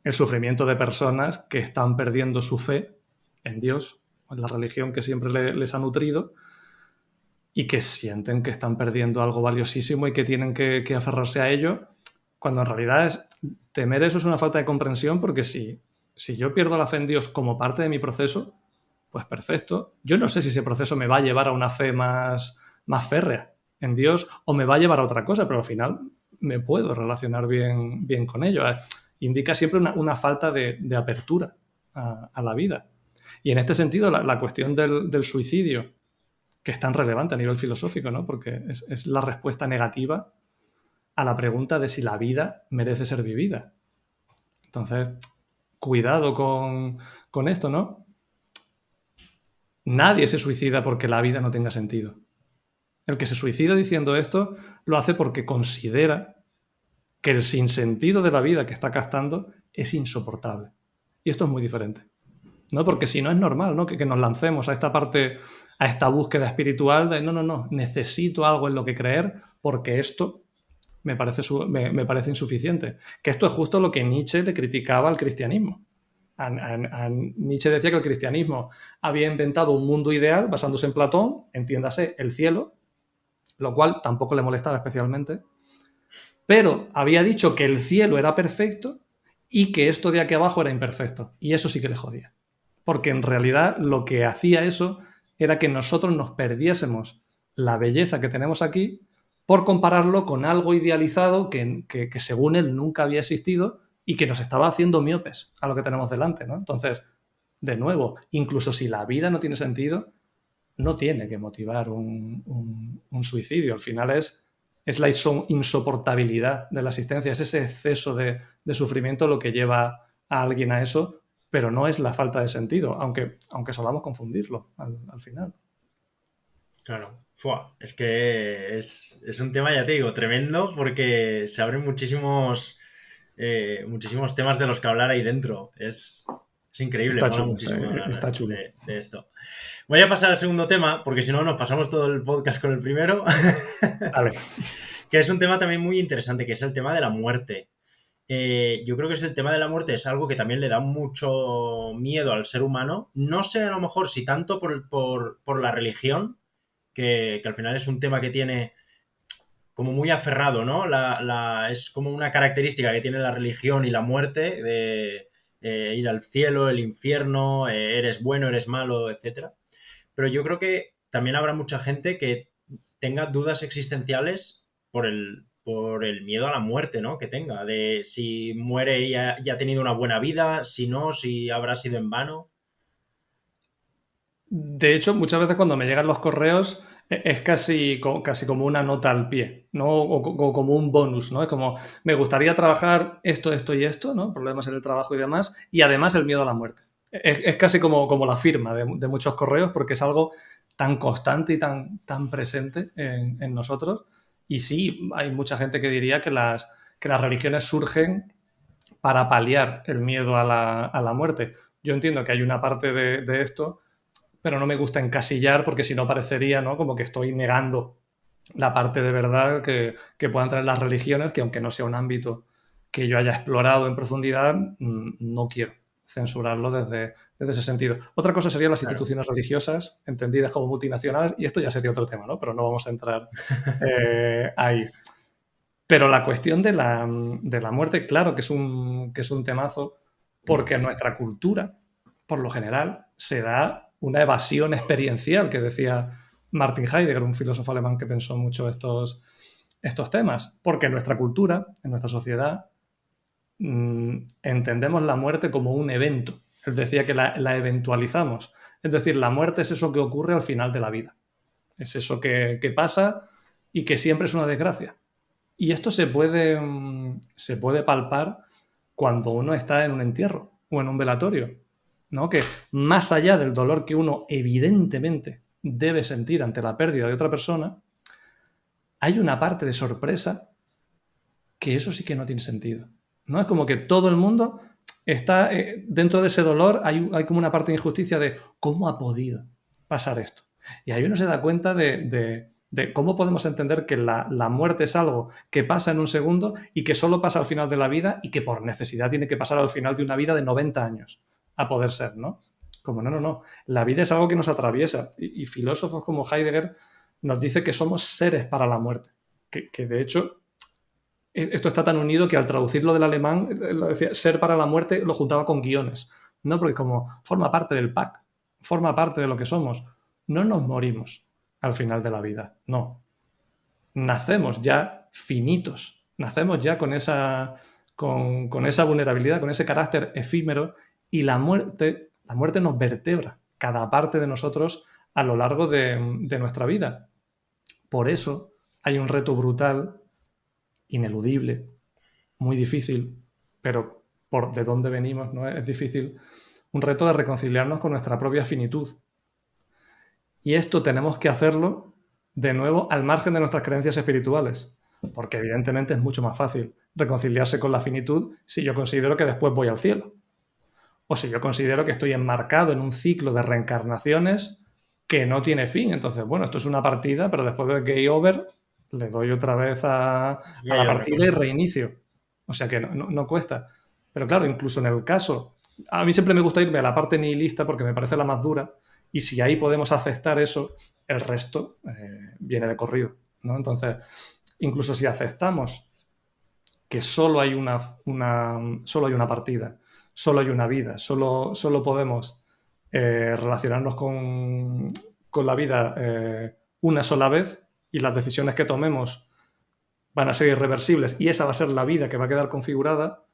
el sufrimiento de personas que están perdiendo su fe en Dios, en la religión que siempre les ha nutrido, y que sienten que están perdiendo algo valiosísimo y que tienen que aferrarse a ello, cuando en realidad temer eso es una falta de comprensión, porque si yo pierdo la fe en Dios como parte de mi proceso, pues perfecto. Yo no sé si ese proceso me va a llevar a una fe más férrea en Dios o me va a llevar a otra cosa, pero al final me puedo relacionar bien con ello. Indica siempre una falta de apertura a la vida. Y en este sentido, la cuestión del suicidio, que es tan relevante a nivel filosófico, ¿no? Porque es la respuesta negativa a la pregunta de si la vida merece ser vivida. Entonces, cuidado con esto, ¿no? Nadie se suicida porque la vida no tenga sentido. El que se suicida diciendo esto lo hace porque considera que el sinsentido de la vida que está captando es insoportable. Y esto es muy diferente, ¿no? Porque si no es normal, ¿no? Que nos lancemos a esta parte, a esta búsqueda espiritual de no, necesito algo en lo que creer porque esto me parece insuficiente. Que esto es justo lo que Nietzsche le criticaba al cristianismo. A Nietzsche decía que el cristianismo había inventado un mundo ideal basándose en Platón, entiéndase, el cielo, lo cual tampoco le molestaba especialmente, pero había dicho que el cielo era perfecto y que esto de aquí abajo era imperfecto. Y eso sí que le jodía. Porque en realidad lo que hacía eso era que nosotros nos perdiésemos la belleza que tenemos aquí por compararlo con algo idealizado que según él nunca había existido y que nos estaba haciendo miopes a lo que tenemos delante, ¿no? Entonces, de nuevo, incluso si la vida no tiene sentido, no tiene que motivar un suicidio. Al final es la insoportabilidad de la existencia, es ese exceso de sufrimiento lo que lleva a alguien a eso, pero no es la falta de sentido, aunque solamos confundirlo al final. Claro. Fua, es que es un tema, ya te digo, tremendo porque se abren muchísimos temas de los que hablar ahí dentro. Es increíble, Está mola chulo, muchísimo hablar está chulo. de esto. Voy a pasar al segundo tema, porque si no nos pasamos todo el podcast con el primero, Vale. que es un tema también muy interesante, que es el tema de la muerte. Yo creo que el tema de la muerte es algo que también le da mucho miedo al ser humano. No sé a lo mejor si tanto por la religión, que al final es un tema que tiene como muy aferrado, ¿no? Es como una característica que tiene la religión y la muerte de ir al cielo, el infierno, eres bueno, eres malo, etcétera. Pero yo creo que también habrá mucha gente que tenga dudas existenciales por el miedo a la muerte, ¿no? Que tenga, de si muere y ya ha tenido una buena vida, si no, si habrá sido en vano. De hecho, muchas veces cuando me llegan los correos es casi como una nota al pie, ¿no? O como un bonus, ¿no? Es como, me gustaría trabajar esto, esto y esto, ¿no? Problemas en el trabajo y demás, y además el miedo a la muerte. Es casi como la firma de muchos correos porque es algo tan constante y tan presente en nosotros. Y sí, hay mucha gente que diría que las religiones surgen para paliar el miedo a la muerte. Yo entiendo que hay una parte de esto, pero no me gusta encasillar porque si no parecería, ¿no?, como que estoy negando la parte de verdad que puedan tener las religiones, que aunque no sea un ámbito que yo haya explorado en profundidad, no quiero censurarlo desde ese sentido. Otra cosa serían las Claro. instituciones religiosas, entendidas como multinacionales, y esto ya sería otro tema, ¿no? Pero no vamos a entrar ahí. Pero la cuestión de la muerte, claro que es un temazo, porque en nuestra cultura, por lo general, se da una evasión experiencial, que decía Martin Heidegger, un filósofo alemán que pensó mucho estos temas, porque en nuestra cultura, en nuestra sociedad, entendemos la muerte como un evento. Él decía que la eventualizamos. Es decir, la muerte es eso que ocurre al final de la vida. Es eso que pasa y que siempre es una desgracia. Y esto se puede palpar cuando uno está en un entierro o en un velatorio, ¿no? Que más allá del dolor que uno evidentemente debe sentir ante la pérdida de otra persona, hay una parte de sorpresa que eso sí que no tiene sentido, ¿no? Es como que todo el mundo está dentro de ese dolor, hay como una parte de injusticia de cómo ha podido pasar esto. Y ahí uno se da cuenta de cómo podemos entender que la muerte es algo que pasa en un segundo y que solo pasa al final de la vida y que por necesidad tiene que pasar al final de una vida de 90 años a poder ser, ¿no? Como no. La vida es algo que nos atraviesa y filósofos como Heidegger nos dice que somos seres para la muerte. Que de hecho esto está tan unido que al traducirlo del alemán, lo decía, ser para la muerte lo juntaba con guiones, ¿no? Porque como forma parte del pack, forma parte de lo que somos. No nos morimos al final de la vida, no. Nacemos ya finitos, nacemos ya con esa vulnerabilidad, con ese carácter efímero y la muerte nos vertebra cada parte de nosotros a lo largo de nuestra vida. Por eso hay un reto brutal, ineludible, muy difícil, pero por de dónde venimos, ¿no? Es difícil, un reto de reconciliarnos con nuestra propia finitud. Y esto tenemos que hacerlo, de nuevo, al margen de nuestras creencias espirituales, porque evidentemente es mucho más fácil reconciliarse con la finitud si yo considero que después voy al cielo, o si yo considero que estoy enmarcado en un ciclo de reencarnaciones que no tiene fin. Entonces, bueno, esto es una partida, pero después del game over le doy otra vez a la partida y reinicio. O sea que no cuesta. Pero claro, incluso en el caso, a mí siempre me gusta irme a la parte nihilista porque me parece la más dura, y si ahí podemos aceptar eso, el resto viene de corrido, ¿no? Entonces, incluso si aceptamos que solo hay una partida, solo hay una vida, solo podemos relacionarnos con la vida una sola vez, y las decisiones que tomemos van a ser irreversibles y esa va a ser la vida que va a quedar configurada,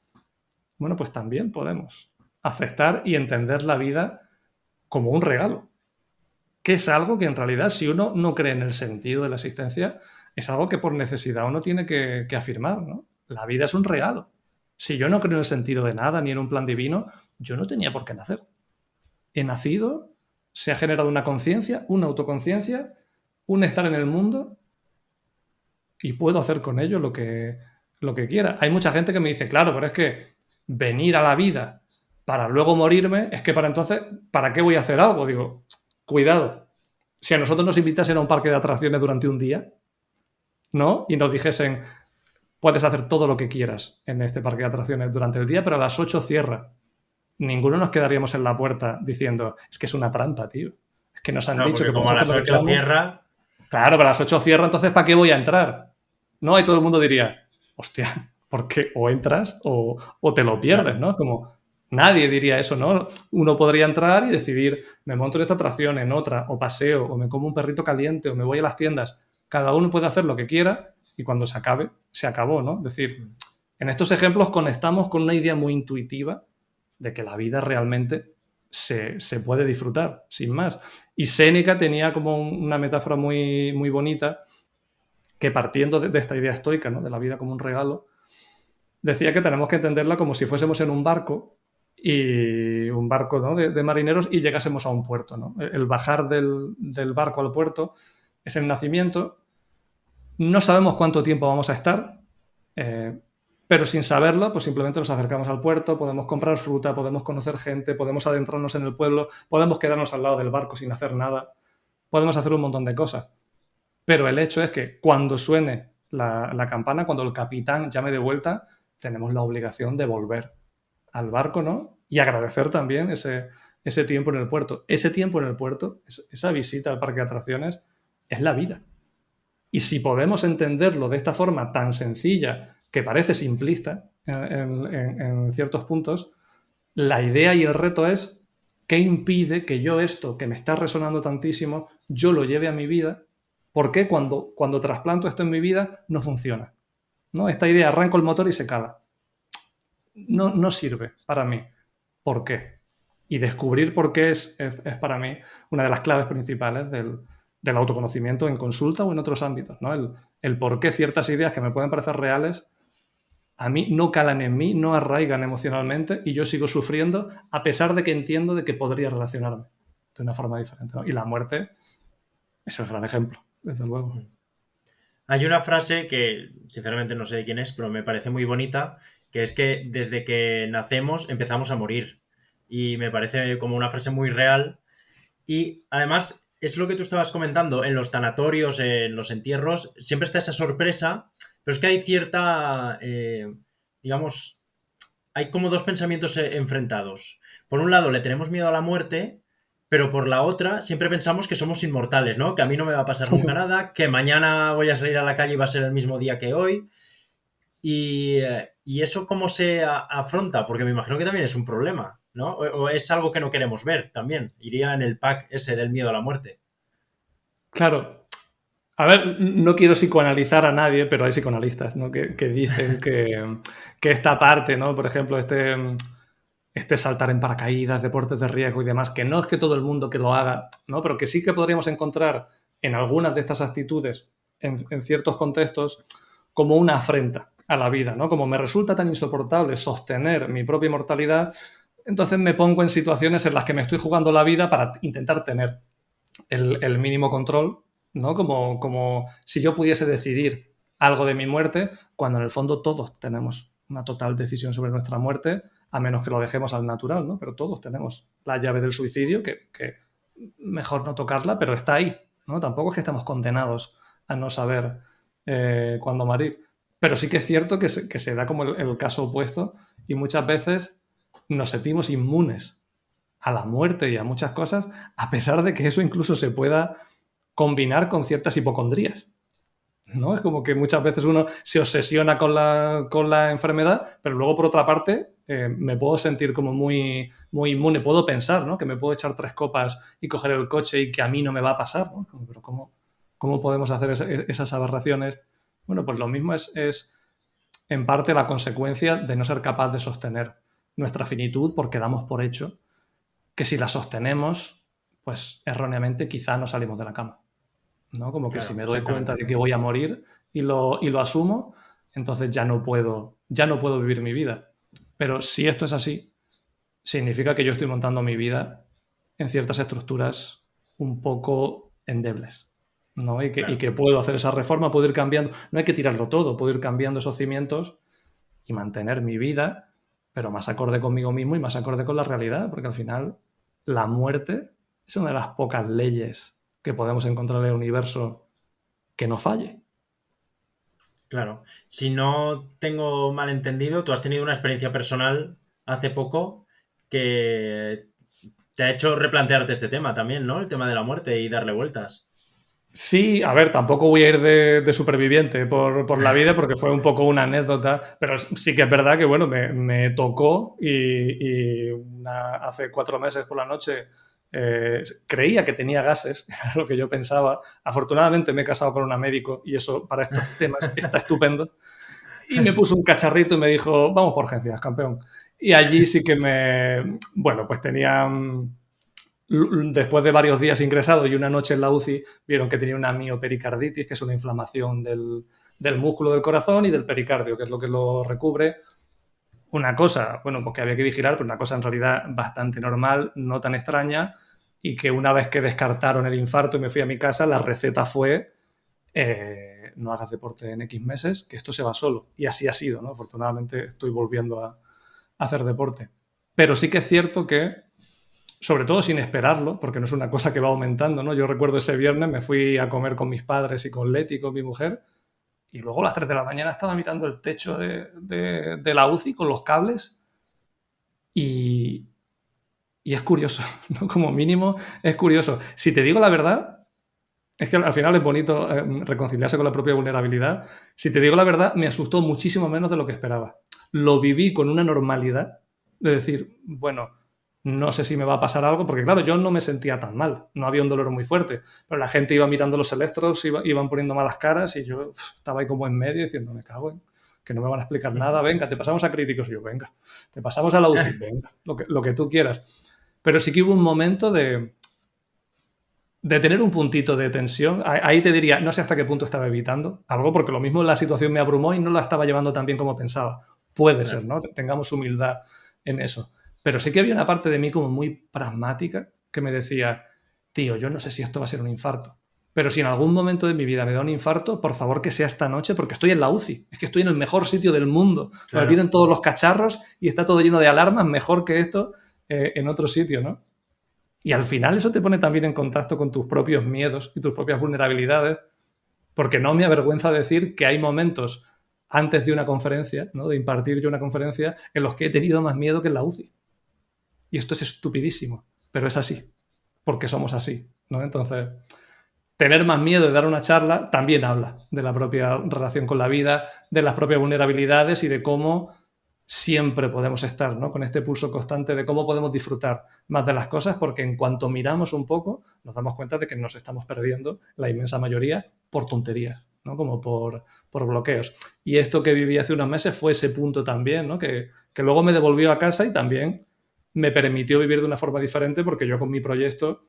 bueno, pues también podemos aceptar y entender la vida como un regalo, que es algo que en realidad, si uno no cree en el sentido de la existencia, es algo que por necesidad uno tiene que afirmar, ¿no? La vida es un regalo. Si yo no creo en el sentido de nada ni en un plan divino, yo no tenía por qué nacer. He nacido, se ha generado una conciencia, una autoconciencia, un estar en el mundo, y puedo hacer con ello lo que quiera. Hay mucha gente que me dice, claro, pero es que venir a la vida para luego morirme, es que para entonces, ¿para qué voy a hacer algo? Digo, cuidado. Si a nosotros nos invitasen a un parque de atracciones durante un día, ¿no? Y nos dijesen, puedes hacer todo lo que quieras en este parque de atracciones durante el día, pero a las 8 cierra. Ninguno nos quedaríamos en la puerta diciendo, es que es una trampa, tío. Es que nos han dicho que como a las 8 cierra. Claro, para las 8 cierra, entonces ¿para qué voy a entrar? ¿No? Y todo el mundo diría, hostia, porque o entras o te lo pierdes, Claro. ¿no? Como nadie diría eso, ¿no? Uno podría entrar y decidir, me monto en esta atracción, en otra, o paseo, o me como un perrito caliente, o me voy a las tiendas. Cada uno puede hacer lo que quiera y cuando se acabe, se acabó, ¿no? Es decir, en estos ejemplos conectamos con una idea muy intuitiva de que la vida realmente se puede disfrutar, sin más. Y Séneca tenía como una metáfora muy, muy bonita que partiendo de esta idea estoica, ¿no? De la vida como un regalo, decía que tenemos que entenderla como si fuésemos en un barco y un barco, ¿no? de marineros y llegásemos a un puerto, ¿no? El bajar del barco al puerto es el nacimiento. No sabemos cuánto tiempo vamos a estar, pero sin saberlo, pues simplemente nos acercamos al puerto, podemos comprar fruta, podemos conocer gente, podemos adentrarnos en el pueblo, podemos quedarnos al lado del barco sin hacer nada, podemos hacer un montón de cosas. Pero el hecho es que cuando suene la campana, cuando el capitán llame de vuelta, tenemos la obligación de volver al barco, ¿no? Y agradecer también ese tiempo en el puerto. Ese tiempo en el puerto, esa visita al parque de atracciones, es la vida. Y si podemos entenderlo de esta forma tan sencilla, que parece simplista en ciertos puntos, la idea y el reto es qué impide que yo esto que me está resonando tantísimo, yo lo lleve a mi vida. ¿Por qué cuando trasplanto esto en mi vida no funciona? ¿No? Esta idea, arranco el motor y se cala. No sirve para mí. ¿Por qué? Y descubrir por qué es para mí una de las claves principales del autoconocimiento en consulta o en otros ámbitos, ¿no? El por qué ciertas ideas que me pueden parecer reales a mí no calan en mí, no arraigan emocionalmente y yo sigo sufriendo a pesar de que entiendo de que podría relacionarme de una forma diferente, ¿no? Y la muerte es el gran ejemplo, desde luego. Hay una frase que, sinceramente, no sé de quién es, pero me parece muy bonita, que es que desde que nacemos empezamos a morir. Y me parece como una frase muy real. Y además, es lo que tú estabas comentando, en los tanatorios, en los entierros, siempre está esa sorpresa, pero es que hay cierta, digamos, hay como dos pensamientos enfrentados. Por un lado, le tenemos miedo a la muerte, pero por la otra, siempre pensamos que somos inmortales, ¿no? Que a mí no me va a pasar nunca nada, que mañana voy a salir a la calle y va a ser el mismo día que hoy. Y eso cómo se afronta, porque me imagino que también es un problema, ¿no? O es algo que no queremos ver también. Iría en el pack ese del miedo a la muerte. Claro, a ver, no quiero psicoanalizar a nadie, pero hay psicoanalistas, ¿no? que dicen que esta parte, ¿no? Por ejemplo, este saltar en paracaídas, deportes de riesgo y demás, que no es que todo el mundo que lo haga, ¿no? Pero que sí que podríamos encontrar en algunas de estas actitudes, en ciertos contextos, como una afrenta a la vida, ¿no? Como me resulta tan insoportable sostener mi propia mortalidad, entonces me pongo en situaciones en las que me estoy jugando la vida para intentar tener el mínimo control, ¿no? Como si yo pudiese decidir algo de mi muerte, cuando en el fondo todos tenemos una total decisión sobre nuestra muerte, a menos que lo dejemos al natural, ¿no? Pero todos tenemos la llave del suicidio, que mejor no tocarla, pero está ahí, ¿no? Tampoco es que estamos condenados a no saber cuándo morir. Pero sí que es cierto que se da como el caso opuesto y muchas veces nos sentimos inmunes a la muerte y a muchas cosas, a pesar de que eso incluso se pueda combinar con ciertas hipocondrías. ¿No? Es como que muchas veces uno se obsesiona con la enfermedad, pero luego por otra parte me puedo sentir como muy, muy inmune, puedo pensar, ¿no? Que me puedo echar 3 copas y coger el coche y que a mí no me va a pasar, ¿no? Pero ¿cómo podemos hacer esas aberraciones? Bueno, pues lo mismo es en parte la consecuencia de no ser capaz de sostener nuestra finitud porque damos por hecho que si la sostenemos, pues erróneamente quizá no salimos de la cama. ¿No? Como que si Claro, me doy cuenta exactamente. de que voy a morir y lo asumo, entonces ya no puedo vivir mi vida. Pero si esto es así, significa que yo estoy montando mi vida en ciertas estructuras un poco endebles. ¿No? Y Claro. que puedo hacer esa reforma, puedo ir cambiando. No hay que tirarlo todo, puedo ir cambiando esos cimientos y mantener mi vida, pero más acorde conmigo mismo y más acorde con la realidad, porque al final la muerte es una de las pocas leyes que podemos encontrar en el universo que no falle. Claro. Si no tengo mal entendido, tú has tenido una experiencia personal hace poco que te ha hecho replantearte este tema también, ¿no? El tema de la muerte y darle vueltas. Sí, a ver, tampoco voy a ir de superviviente por la vida porque fue un poco una anécdota, pero sí que es verdad que, bueno, me tocó y hace 4 meses por la noche creía que tenía gases, era lo que yo pensaba. Afortunadamente me he casado con una médico y eso para estos temas está estupendo. Y me puso un cacharrito y me dijo, vamos por urgencias, campeón. Y allí sí que bueno, pues tenía, después de varios días ingresado y una noche en la UCI, vieron que tenía una miopericarditis, que es una inflamación del músculo del corazón y del pericardio, que es lo que lo recubre. Una cosa, bueno, pues que había que vigilar, pero una cosa en realidad bastante normal, no tan extraña, y que una vez que descartaron el infarto y me fui a mi casa, la receta fue no hagas deporte en X meses, que esto se va solo. Y así ha sido, ¿no? Afortunadamente estoy volviendo a hacer deporte. Pero sí que es cierto que, sobre todo sin esperarlo, porque no es una cosa que va aumentando, ¿no? Yo recuerdo ese viernes me fui a comer con mis padres y con Leti, con mi mujer, y luego a las 3 de la mañana estaba mirando el techo de la UCI con los cables y, y es curioso, ¿no? Como mínimo es curioso. Si te digo la verdad, es que al final es bonito reconciliarse con la propia vulnerabilidad. Si te digo la verdad, me asustó muchísimo menos de lo que esperaba. Lo viví con una normalidad de decir, bueno, no sé si me va a pasar algo, porque claro, yo no me sentía tan mal, no había un dolor muy fuerte, pero la gente iba mirando los electros, iban poniendo malas caras y yo estaba ahí como en medio diciendo, me cago en que no me van a explicar nada, venga, te pasamos a críticos, y yo, venga, te pasamos a la UCI, venga, lo que tú quieras. Pero sí que hubo un momento de tener un puntito de tensión. Ahí te diría, no sé hasta qué punto estaba evitando algo, porque lo mismo la situación me abrumó y no la estaba llevando tan bien como pensaba. Puede ser, ¿no? Tengamos humildad en eso. Pero sí que había una parte de mí como muy pragmática que me decía, tío, yo no sé si esto va a ser un infarto, pero si en algún momento de mi vida me da un infarto, por favor que sea esta noche, porque estoy en la UCI. Es que estoy en el mejor sitio del mundo, donde Claro. tienen todos los cacharros y está todo lleno de alarmas, mejor que esto en otro sitio, ¿no? Y al final eso te pone también en contacto con tus propios miedos y tus propias vulnerabilidades, porque no me avergüenza decir que hay momentos antes de una conferencia, ¿no? De impartir yo una conferencia, en los que he tenido más miedo que en la UCI. Y esto es estupidísimo, pero es así, porque somos así, ¿no? Entonces, tener más miedo de dar una charla también habla de la propia relación con la vida, de las propias vulnerabilidades y de cómo siempre podemos estar, ¿no? Con este pulso constante de cómo podemos disfrutar más de las cosas, porque en cuanto miramos un poco nos damos cuenta de que nos estamos perdiendo la inmensa mayoría por tonterías, ¿no? Como por bloqueos. Y esto que viví hace unos meses fue ese punto también, ¿no? Que luego me devolvió a casa y también me permitió vivir de una forma diferente, porque yo con mi proyecto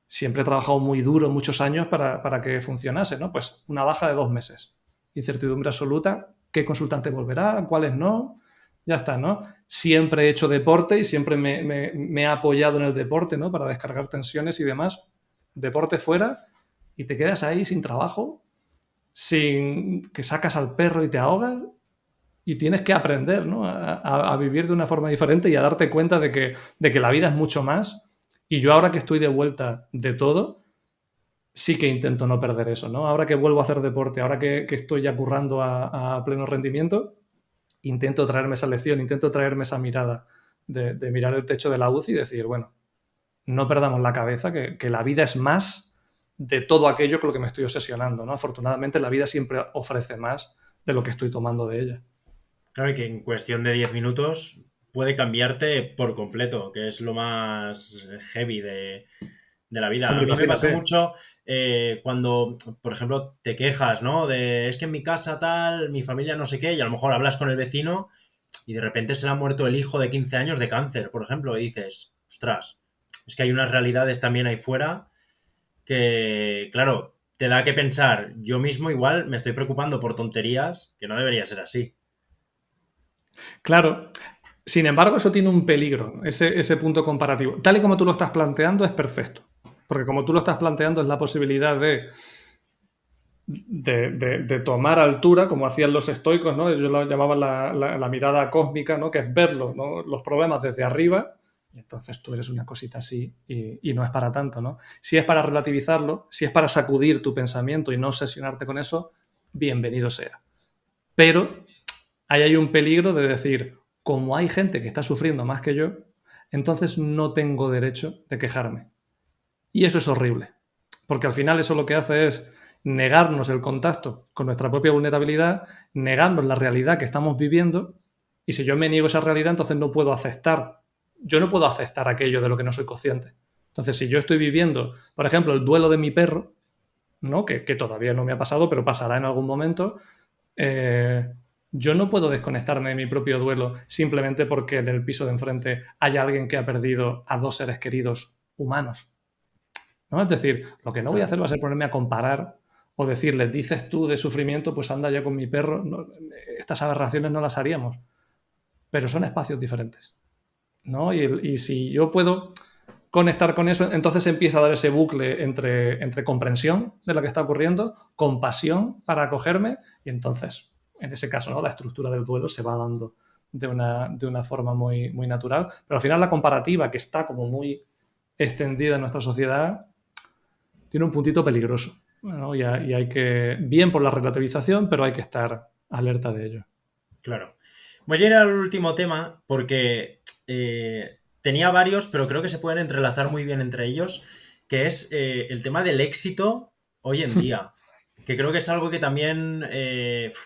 siempre he trabajado muy duro muchos años para que funcionase, ¿no? Pues una baja de 2 meses. Incertidumbre absoluta, ¿qué consultante volverá? ¿Cuáles no? Ya está, ¿no? Siempre he hecho deporte y siempre me he apoyado en el deporte, ¿no? Para descargar tensiones y demás. Deporte fuera y te quedas ahí sin trabajo, sin que sacas al perro y te ahogas y tienes que aprender, ¿no? A vivir de una forma diferente y a darte cuenta de que la vida es mucho más. Y yo ahora que estoy de vuelta de todo, sí que intento no perder eso, ¿no? Ahora que vuelvo a hacer deporte, ahora que estoy ya currando a pleno rendimiento, intento traerme esa lección, intento traerme esa mirada de mirar el techo de la UCI y decir, bueno, no perdamos la cabeza, que la vida es más de todo aquello con lo que me estoy obsesionando, ¿no? Afortunadamente la vida siempre ofrece más de lo que estoy tomando de ella. Claro, y que en cuestión de 10 minutos puede cambiarte por completo, que es lo más heavy de la vida. A Hombre, mí me pasa imagínate. mucho cuando, por ejemplo, te quejas, ¿no? De es que en mi casa tal, mi familia no sé qué, y a lo mejor hablas con el vecino y de repente se le ha muerto el hijo de 15 años de cáncer, por ejemplo, y dices, ostras, es que hay unas realidades también ahí fuera que, claro, te da que pensar, yo mismo igual me estoy preocupando por tonterías que no debería ser así. Claro, sin embargo, eso tiene un peligro, ese punto comparativo. Tal y como tú lo estás planteando es perfecto, porque como tú lo estás planteando es la posibilidad de tomar altura, como hacían los estoicos, ¿no? Ellos lo llamaban la mirada cósmica, ¿no? Que es verlo, ¿no? Los problemas desde arriba, y entonces tú eres una cosita así y no es para tanto, ¿no? Si es para relativizarlo, si es para sacudir tu pensamiento y no obsesionarte con eso, bienvenido sea. Pero ahí hay un peligro de decir, como hay gente que está sufriendo más que yo, entonces no tengo derecho de quejarme. Y eso es horrible, porque al final eso lo que hace es negarnos el contacto con nuestra propia vulnerabilidad, negarnos la realidad que estamos viviendo, y si yo me niego esa realidad, entonces yo no puedo aceptar aquello de lo que no soy consciente. Entonces, si yo estoy viviendo, por ejemplo, el duelo de mi perro, ¿no? que todavía no me ha pasado, pero pasará en algún momento, yo no puedo desconectarme de mi propio duelo simplemente porque en el piso de enfrente hay alguien que ha perdido a 2 seres queridos humanos, ¿no? Es decir, lo que no voy a hacer va a ser ponerme a comparar o decirle, dices tú de sufrimiento, pues anda yo con mi perro. No, estas aberraciones no las haríamos, pero son espacios diferentes, ¿no? Y si yo puedo conectar con eso, entonces empieza a dar ese bucle entre comprensión de lo que está ocurriendo, compasión para acogerme, y entonces, en ese caso, ¿no? La estructura del duelo se va dando de una forma muy, muy natural. Pero al final la comparativa, que está como muy extendida en nuestra sociedad, tiene un puntito peligroso, ¿no? Y hay que, bien por la relativización, pero hay que estar alerta de ello. Claro. Voy a ir al último tema porque tenía varios, pero creo que se pueden entrelazar muy bien entre ellos, que es el tema del éxito hoy en día, que creo que es algo que también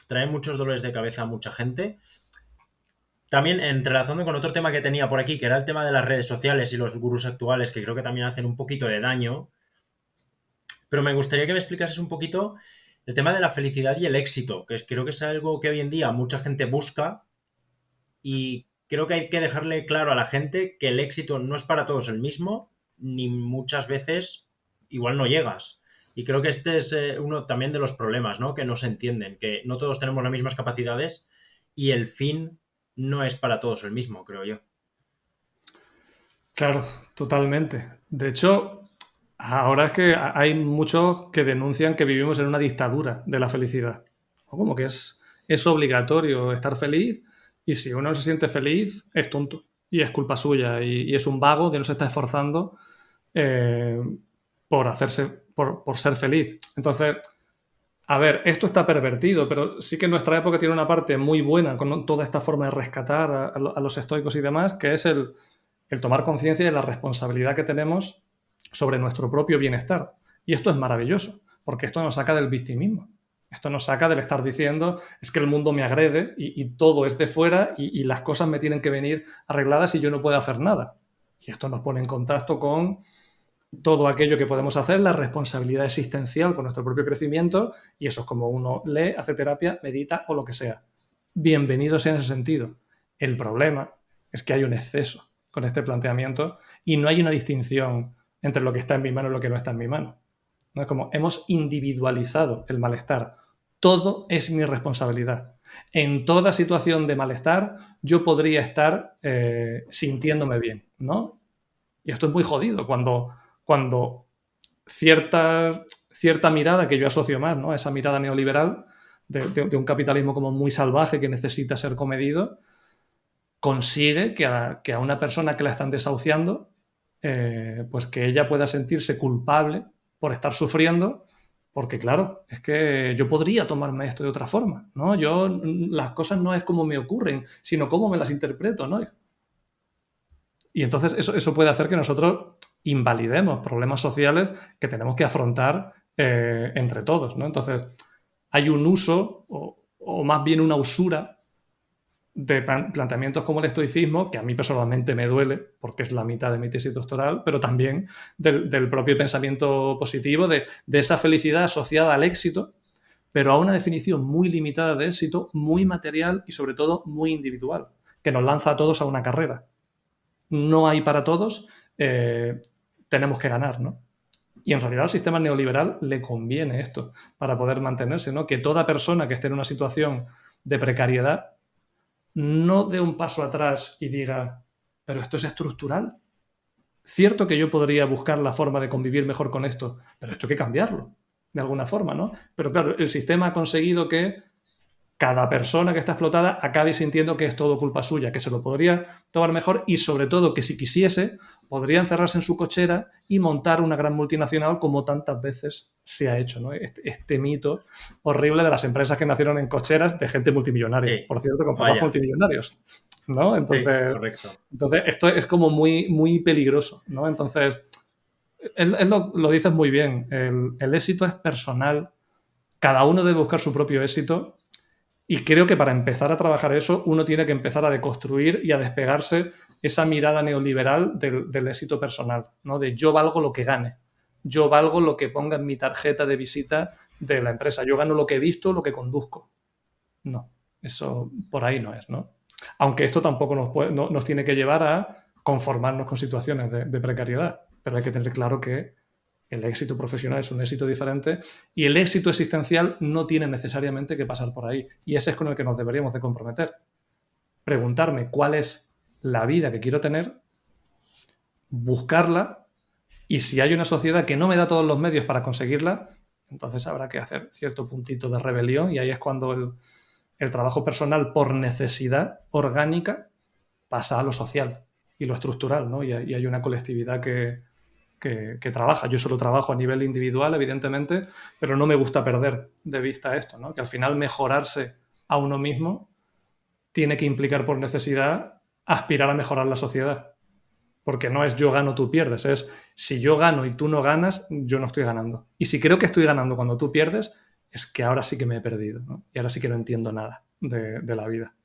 trae muchos dolores de cabeza a mucha gente. También entrelazando con otro tema que tenía por aquí, que era el tema de las redes sociales y los gurús actuales, que creo que también hacen un poquito de daño, pero me gustaría que me explicases un poquito el tema de la felicidad y el éxito, creo que es algo que hoy en día mucha gente busca. Y creo que hay que dejarle claro a la gente que el éxito no es para todos el mismo, ni muchas veces igual no llegas. Y creo que este es uno también de los problemas, ¿no? Que no se entienden, que no todos tenemos las mismas capacidades y el fin no es para todos el mismo, creo yo. Claro, totalmente. De hecho, ahora es que hay muchos que denuncian que vivimos en una dictadura de la felicidad. O como que es obligatorio estar feliz, y si uno no se siente feliz, es tonto y es culpa suya, y es un vago que no se está esforzando eh, por ser feliz. Entonces, a ver, esto está pervertido, pero sí que nuestra época tiene una parte muy buena con toda esta forma de rescatar a los estoicos y demás, que es el tomar conciencia de la responsabilidad que tenemos sobre nuestro propio bienestar. Y esto es maravilloso, porque esto nos saca del victimismo. Esto nos saca del estar diciendo, es que el mundo me agrede y todo es de fuera, y las cosas me tienen que venir arregladas y yo no puedo hacer nada. Y esto nos pone en contacto con todo aquello que podemos hacer, la responsabilidad existencial con nuestro propio crecimiento, y eso es como uno lee, hace terapia, medita o lo que sea. Bienvenido sea en ese sentido. El problema es que hay un exceso con este planteamiento y no hay una distinción entre lo que está en mi mano y lo que no está en mi mano. ¿No? Es como hemos individualizado el malestar. Todo es mi responsabilidad. En toda situación de malestar yo podría estar sintiéndome bien, ¿no? Y esto es muy jodido cuando cierta mirada que yo asocio más, ¿no? Esa mirada neoliberal de un capitalismo como muy salvaje que necesita ser comedido, consigue que a una persona que la están desahuciando, pues que ella pueda sentirse culpable por estar sufriendo, porque claro, es que yo podría tomarme esto de otra forma, ¿no? Las cosas no es como me ocurren, sino cómo me las interpreto, ¿no? Y entonces eso puede hacer que nosotros invalidemos problemas sociales que tenemos que afrontar entre todos, ¿no? Entonces, hay un uso o más bien una usura de planteamientos como el estoicismo, que a mí personalmente me duele, porque es la mitad de mi tesis doctoral, pero también del propio pensamiento positivo, de esa felicidad asociada al éxito, pero a una definición muy limitada de éxito, muy material y sobre todo muy individual, que nos lanza a todos a una carrera. No hay para todos, tenemos que ganar, ¿no? Y en realidad al sistema neoliberal le conviene esto para poder mantenerse, ¿no? Que toda persona que esté en una situación de precariedad no dé un paso atrás y diga, pero esto es estructural. Cierto que yo podría buscar la forma de convivir mejor con esto, pero esto hay que cambiarlo, de alguna forma, ¿no? Pero claro, el sistema ha conseguido que cada persona que está explotada acabe sintiendo que es todo culpa suya, que se lo podría tomar mejor, y sobre todo que si quisiese podría encerrarse en su cochera y montar una gran multinacional como tantas veces se ha hecho, ¿no? Este mito horrible de las empresas que nacieron en cocheras de gente multimillonaria, Sí, por cierto, con papás vaya. multimillonarios, ¿no? Sí, Entonces correcto. esto es como muy, muy peligroso, ¿no? Entonces, él lo dices muy bien, el éxito es personal, cada uno debe buscar su propio éxito y creo que para empezar a trabajar eso uno tiene que empezar a deconstruir y a despegarse esa mirada neoliberal del éxito personal, ¿no? De yo valgo lo que gane, yo valgo lo que ponga en mi tarjeta de visita de la empresa, yo gano lo que he visto, lo que conduzco. No, eso por ahí no es, ¿no? Aunque esto tampoco nos tiene que llevar a conformarnos con situaciones de precariedad, pero hay que tener claro que el éxito profesional es un éxito diferente y el éxito existencial no tiene necesariamente que pasar por ahí. Y ese es con el que nos deberíamos de comprometer. Preguntarme cuál es la vida que quiero tener, buscarla y si hay una sociedad que no me da todos los medios para conseguirla, entonces habrá que hacer cierto puntito de rebelión y ahí es cuando el trabajo personal por necesidad orgánica pasa a lo social y lo estructural, ¿no? Y hay una colectividad que trabaja. Yo solo trabajo a nivel individual, evidentemente, pero no me gusta perder de vista esto, ¿no? Que al final mejorarse a uno mismo tiene que implicar por necesidad aspirar a mejorar la sociedad. Porque no es yo gano, tú pierdes, es si yo gano y tú no ganas, yo no estoy ganando. Y si creo que estoy ganando cuando tú pierdes, es que ahora sí que me he perdido, ¿no? Y ahora sí que no entiendo nada de la vida.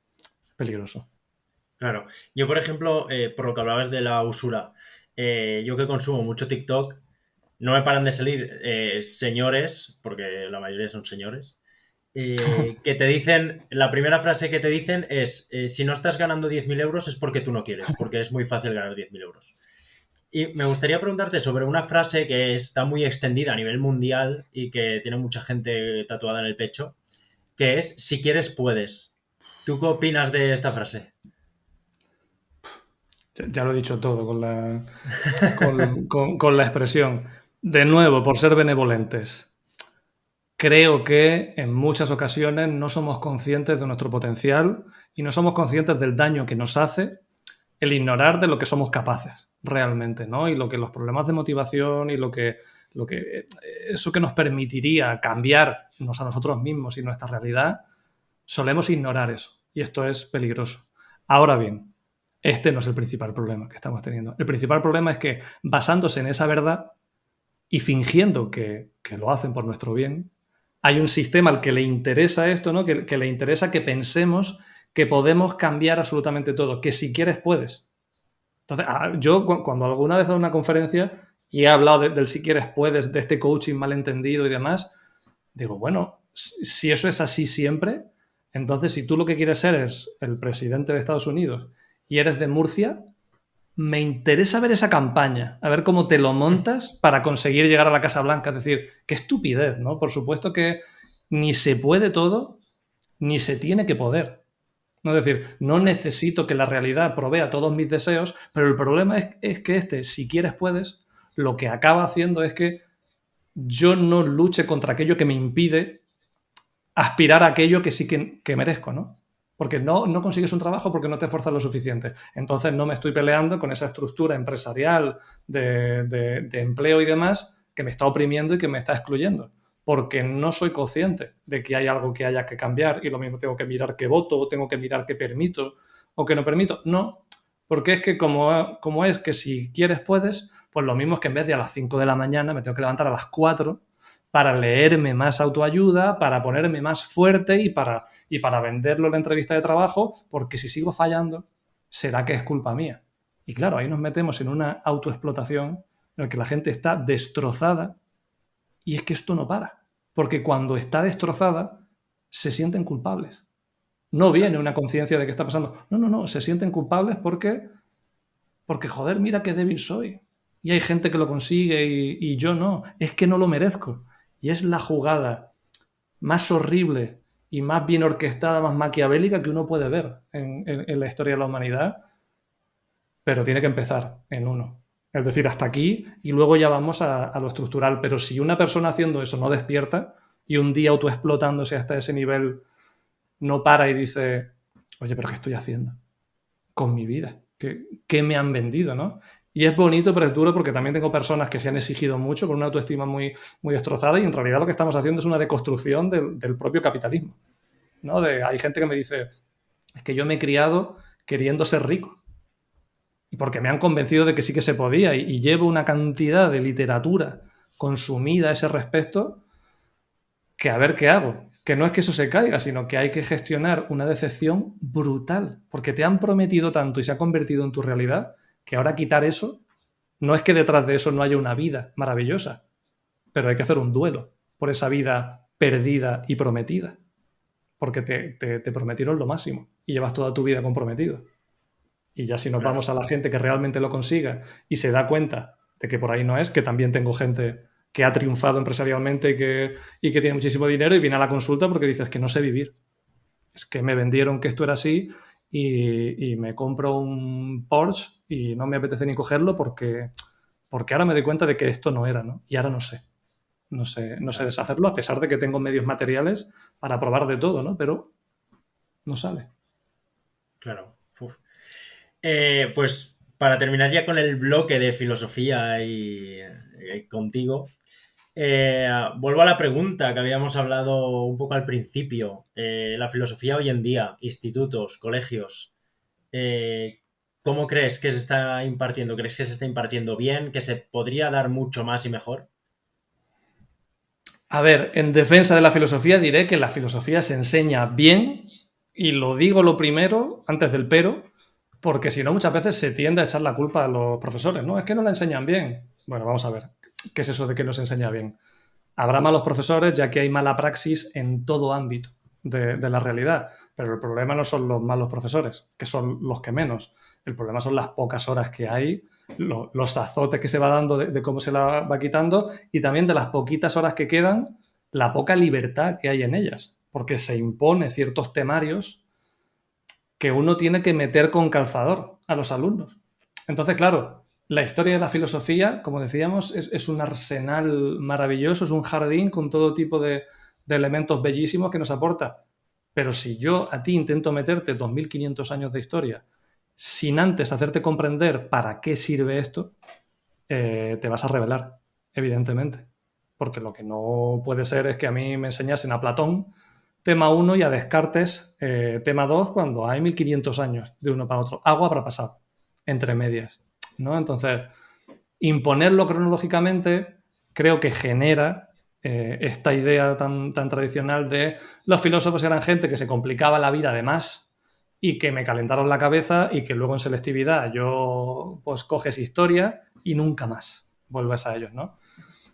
Peligroso. Claro. Yo, por ejemplo, por lo que hablabas de la usura, yo que consumo mucho TikTok, no me paran de salir señores, porque la mayoría son señores, que te dicen, la primera frase que te dicen es, si no estás ganando 10.000 euros es porque tú no quieres, porque es muy fácil ganar 10.000 euros. Y me gustaría preguntarte sobre una frase que está muy extendida a nivel mundial y que tiene mucha gente tatuada en el pecho, que es, si quieres, puedes. ¿Tú qué opinas de esta frase? Ya lo he dicho todo con la expresión. De nuevo, por ser benevolentes. Creo que en muchas ocasiones no somos conscientes de nuestro potencial y no somos conscientes del daño que nos hace el ignorar de lo que somos capaces realmente, ¿no? Y lo que los problemas de motivación y lo que eso que nos permitiría cambiarnos a nosotros mismos y nuestra realidad, solemos ignorar eso. Y esto es peligroso. Ahora bien, este no es el principal problema que estamos teniendo. El principal problema es que basándose en esa verdad y fingiendo que lo hacen por nuestro bien, hay un sistema al que le interesa esto, ¿no? Que le interesa que pensemos que podemos cambiar absolutamente todo, que si quieres puedes. Entonces, yo cuando alguna vez he dado una conferencia y he hablado del si quieres puedes, de este coaching malentendido y demás, digo, bueno, si eso es así siempre, entonces si tú lo que quieres ser es el presidente de Estados Unidos y eres de Murcia, me interesa ver esa campaña, a ver cómo te lo montas para conseguir llegar a la Casa Blanca. Es decir, qué estupidez, ¿no? Por supuesto que ni se puede todo, ni se tiene que poder. ¿No? Es decir, no necesito que la realidad provea todos mis deseos, pero el problema es que si quieres puedes, lo que acaba haciendo es que yo no luche contra aquello que me impide aspirar a aquello que sí que merezco, ¿no? Porque no consigues un trabajo porque no te esfuerzas lo suficiente. Entonces no me estoy peleando con esa estructura empresarial de empleo y demás que me está oprimiendo y que me está excluyendo. Porque no soy consciente de que hay algo que haya que cambiar y lo mismo tengo que mirar qué voto o tengo que mirar qué permito o qué no permito. No, porque es que como es que si quieres puedes, pues lo mismo es que en vez de a las 5 de la mañana me tengo que levantar a las 4 para leerme más autoayuda, para ponerme más fuerte y para venderlo en la entrevista de trabajo, porque si sigo fallando, será que es culpa mía. Y claro, ahí nos metemos en una autoexplotación en la que la gente está destrozada y es que esto no para. Porque cuando está destrozada, se sienten culpables. No viene una conciencia de qué está pasando. No, se sienten culpables porque joder, mira qué débil soy. Y hay gente que lo consigue y yo no. Es que no lo merezco. Y es la jugada más horrible y más bien orquestada, más maquiavélica que uno puede ver en la historia de la humanidad, pero tiene que empezar en uno. Es decir, hasta aquí y luego ya vamos a lo estructural. Pero si una persona haciendo eso no despierta y un día autoexplotándose hasta ese nivel no para y dice, oye, pero ¿qué estoy haciendo con mi vida? ¿Qué me han vendido, no? Y es bonito, pero es duro porque también tengo personas que se han exigido mucho con una autoestima muy, muy destrozada y en realidad lo que estamos haciendo es una deconstrucción del propio capitalismo, ¿no? Hay gente que me dice, es que yo me he criado queriendo ser rico. y porque me han convencido de que sí que se podía, y llevo una cantidad de literatura consumida a ese respecto, que a ver qué hago. Que no es que eso se caiga, sino que hay que gestionar una decepción brutal, porque te han prometido tanto y se ha convertido en tu realidad, que ahora quitar eso, no es que detrás de eso no haya una vida maravillosa, pero hay que hacer un duelo por esa vida perdida y prometida, porque te prometieron lo máximo y llevas toda tu vida comprometido. Y ya si nos Claro, vamos a la gente que realmente lo consiga y se da cuenta de que por ahí no es, que también tengo gente que ha triunfado empresarialmente y que tiene muchísimo dinero y viene a la consulta porque dices que no sé vivir. Es que me vendieron que esto era así y me compro un Porsche y no me apetece ni cogerlo porque ahora me doy cuenta de que esto no era, ¿no? Y ahora no sé. No sé claro, deshacerlo, a pesar de que tengo medios materiales para probar de todo, ¿no? Pero no sale. claro. Uf. Pues para terminar ya con el bloque de filosofía y contigo, vuelvo a la pregunta que habíamos hablado un poco al principio. La filosofía hoy en día, institutos, colegios, eh, ¿cómo crees que se está impartiendo? ¿Crees que se está impartiendo bien? ¿Que se podría dar mucho más y mejor? A ver, en defensa de la filosofía diré que la filosofía se enseña bien, y lo digo lo primero, antes del pero, porque si no muchas veces se tiende a echar la culpa a los profesores, ¿no? Es que no la enseñan bien. Bueno, vamos a ver, ¿qué es eso de que no se enseña bien? Habrá malos profesores ya que hay mala praxis en todo ámbito de la realidad, pero el problema no son los malos profesores, que son los que menos. El problema son las pocas horas que hay, los azotes que se va dando de cómo se la va quitando, y también de las poquitas horas que quedan, la poca libertad que hay en ellas, porque se impone ciertos temarios que uno tiene que meter con calzador a los alumnos. Entonces, claro, la historia de la filosofía, como decíamos, es un arsenal maravilloso, es un jardín con todo tipo de elementos bellísimos que nos aporta. Pero si yo a ti intento meterte 2500 años de historia sin antes hacerte comprender para qué sirve esto, te vas a revelar, evidentemente. Porque lo que no puede ser es que a mí me enseñasen a Platón tema uno y a Descartes tema 2 cuando hay 1500 años de uno para otro. Algo habrá pasado entre medias, ¿no? Entonces, imponerlo cronológicamente creo que genera esta idea tan tradicional de los filósofos eran gente que se complicaba la vida de más y que me calentaron la cabeza, y que luego en selectividad yo pues coges historia y nunca más vuelves a ellos, ¿no?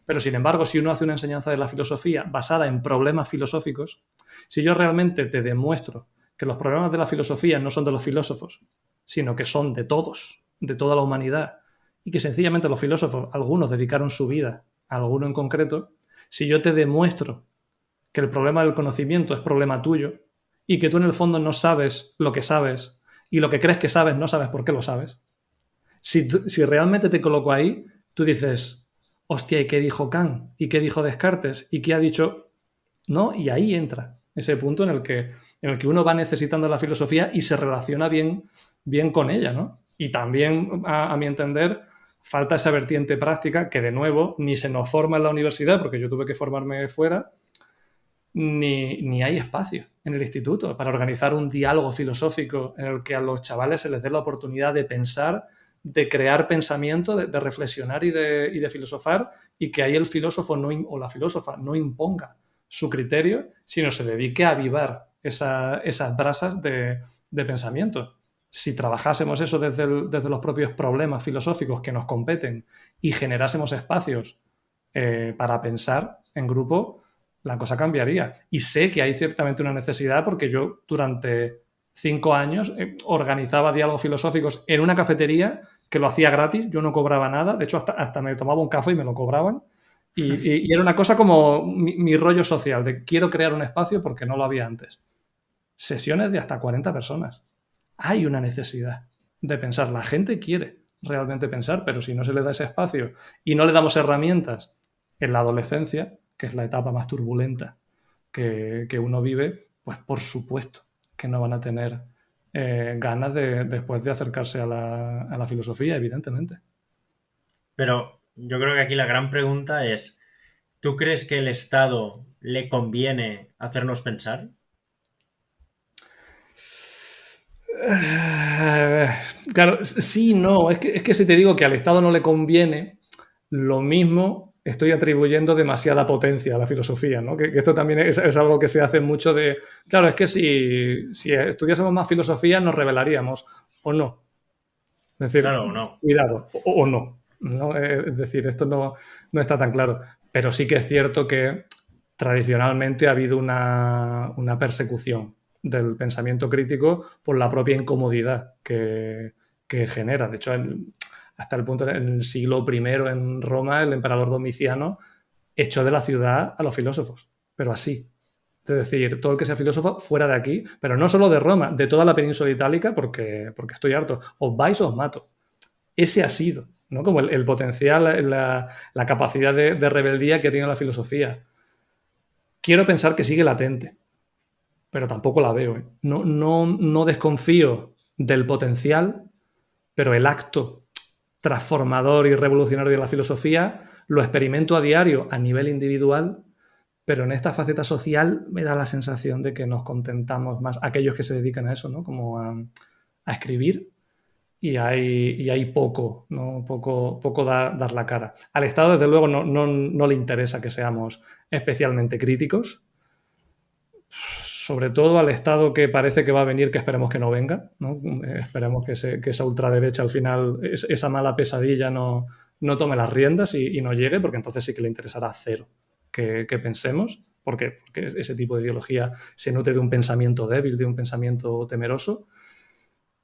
Pero sin embargo, si uno hace una enseñanza de la filosofía basada en problemas filosóficos, si yo realmente te demuestro que los problemas de la filosofía no son de los filósofos, sino que son de todos, de toda la humanidad, y que sencillamente los filósofos, algunos dedicaron su vida a alguno en concreto, si yo te demuestro que el problema del conocimiento es problema tuyo y que tú en el fondo no sabes lo que sabes y lo que crees que sabes no sabes por qué lo sabes, si realmente te coloco ahí, tú dices, hostia, ¿y qué dijo Kant? ¿Y qué dijo Descartes? ¿Y qué ha dicho? ¿No? Y ahí entra ese punto en el que uno va necesitando la filosofía y se relaciona bien con ella, ¿no? Y también, a mi entender, falta esa vertiente práctica que, de nuevo, ni se nos forma en la universidad, porque yo tuve que formarme fuera, ni hay espacio en el instituto para organizar un diálogo filosófico en el que a los chavales se les dé la oportunidad de pensar, de crear pensamiento, de reflexionar y de filosofar, y que ahí el filósofo o la filósofa no imponga su criterio, sino se dedique a avivar esas brasas de pensamiento. Si trabajásemos eso desde los propios problemas filosóficos que nos competen y generásemos espacios para pensar en grupo, la cosa cambiaría. Y sé que hay ciertamente una necesidad, porque yo durante 5 años organizaba diálogos filosóficos en una cafetería que lo hacía gratis, yo no cobraba nada, de hecho hasta me tomaba un café y me lo cobraban. Y era una cosa como mi rollo social, de quiero crear un espacio porque no lo había antes. Sesiones de hasta 40 personas. Hay una necesidad de pensar. La gente quiere realmente pensar, pero si no se le da ese espacio y no le damos herramientas en la adolescencia, que es la etapa más turbulenta que uno vive, pues por supuesto que no van a tener ganas después de acercarse a la filosofía, evidentemente. Pero yo creo que aquí la gran pregunta es, ¿tú crees que el Estado le conviene hacernos pensar? Claro, sí, no. Es que si te digo que al Estado no le conviene, lo mismo estoy atribuyendo demasiada potencia a la filosofía, ¿no? Que esto también es algo que se hace mucho de... Claro, es que si estudiásemos más filosofía nos rebelaríamos, o no. Es decir, Claro o no. cuidado, o no, ¿no? Es decir, esto no está tan claro. Pero sí que es cierto que tradicionalmente ha habido una persecución del pensamiento crítico por la propia incomodidad que genera. De hecho, hasta el punto, en el siglo I en Roma, el emperador Domiciano echó de la ciudad a los filósofos, pero así. Es decir, todo el que sea filósofo fuera de aquí, pero no solo de Roma, de toda la península itálica, porque estoy harto. Os vais o os mato. Ese ha sido, ¿no? Como el potencial, la capacidad de rebeldía que tiene la filosofía. Quiero pensar que sigue latente, pero tampoco la veo. ¿Eh? No desconfío del potencial, pero el acto transformador y revolucionario de la filosofía lo experimento a diario a nivel individual, pero en esta faceta social me da la sensación de que nos contentamos más aquellos que se dedican a eso, ¿no? Como a escribir y hay poco, ¿no? Poco dar la cara. Al Estado, desde luego, no le interesa que seamos especialmente críticos, sobre todo al Estado que parece que va a venir, que esperemos que no venga, ¿no? Esperemos que esa ultraderecha al final, esa mala pesadilla no tome las riendas y no llegue, porque entonces sí que le interesará cero que pensemos, porque ese tipo de ideología se nutre de un pensamiento débil, de un pensamiento temeroso.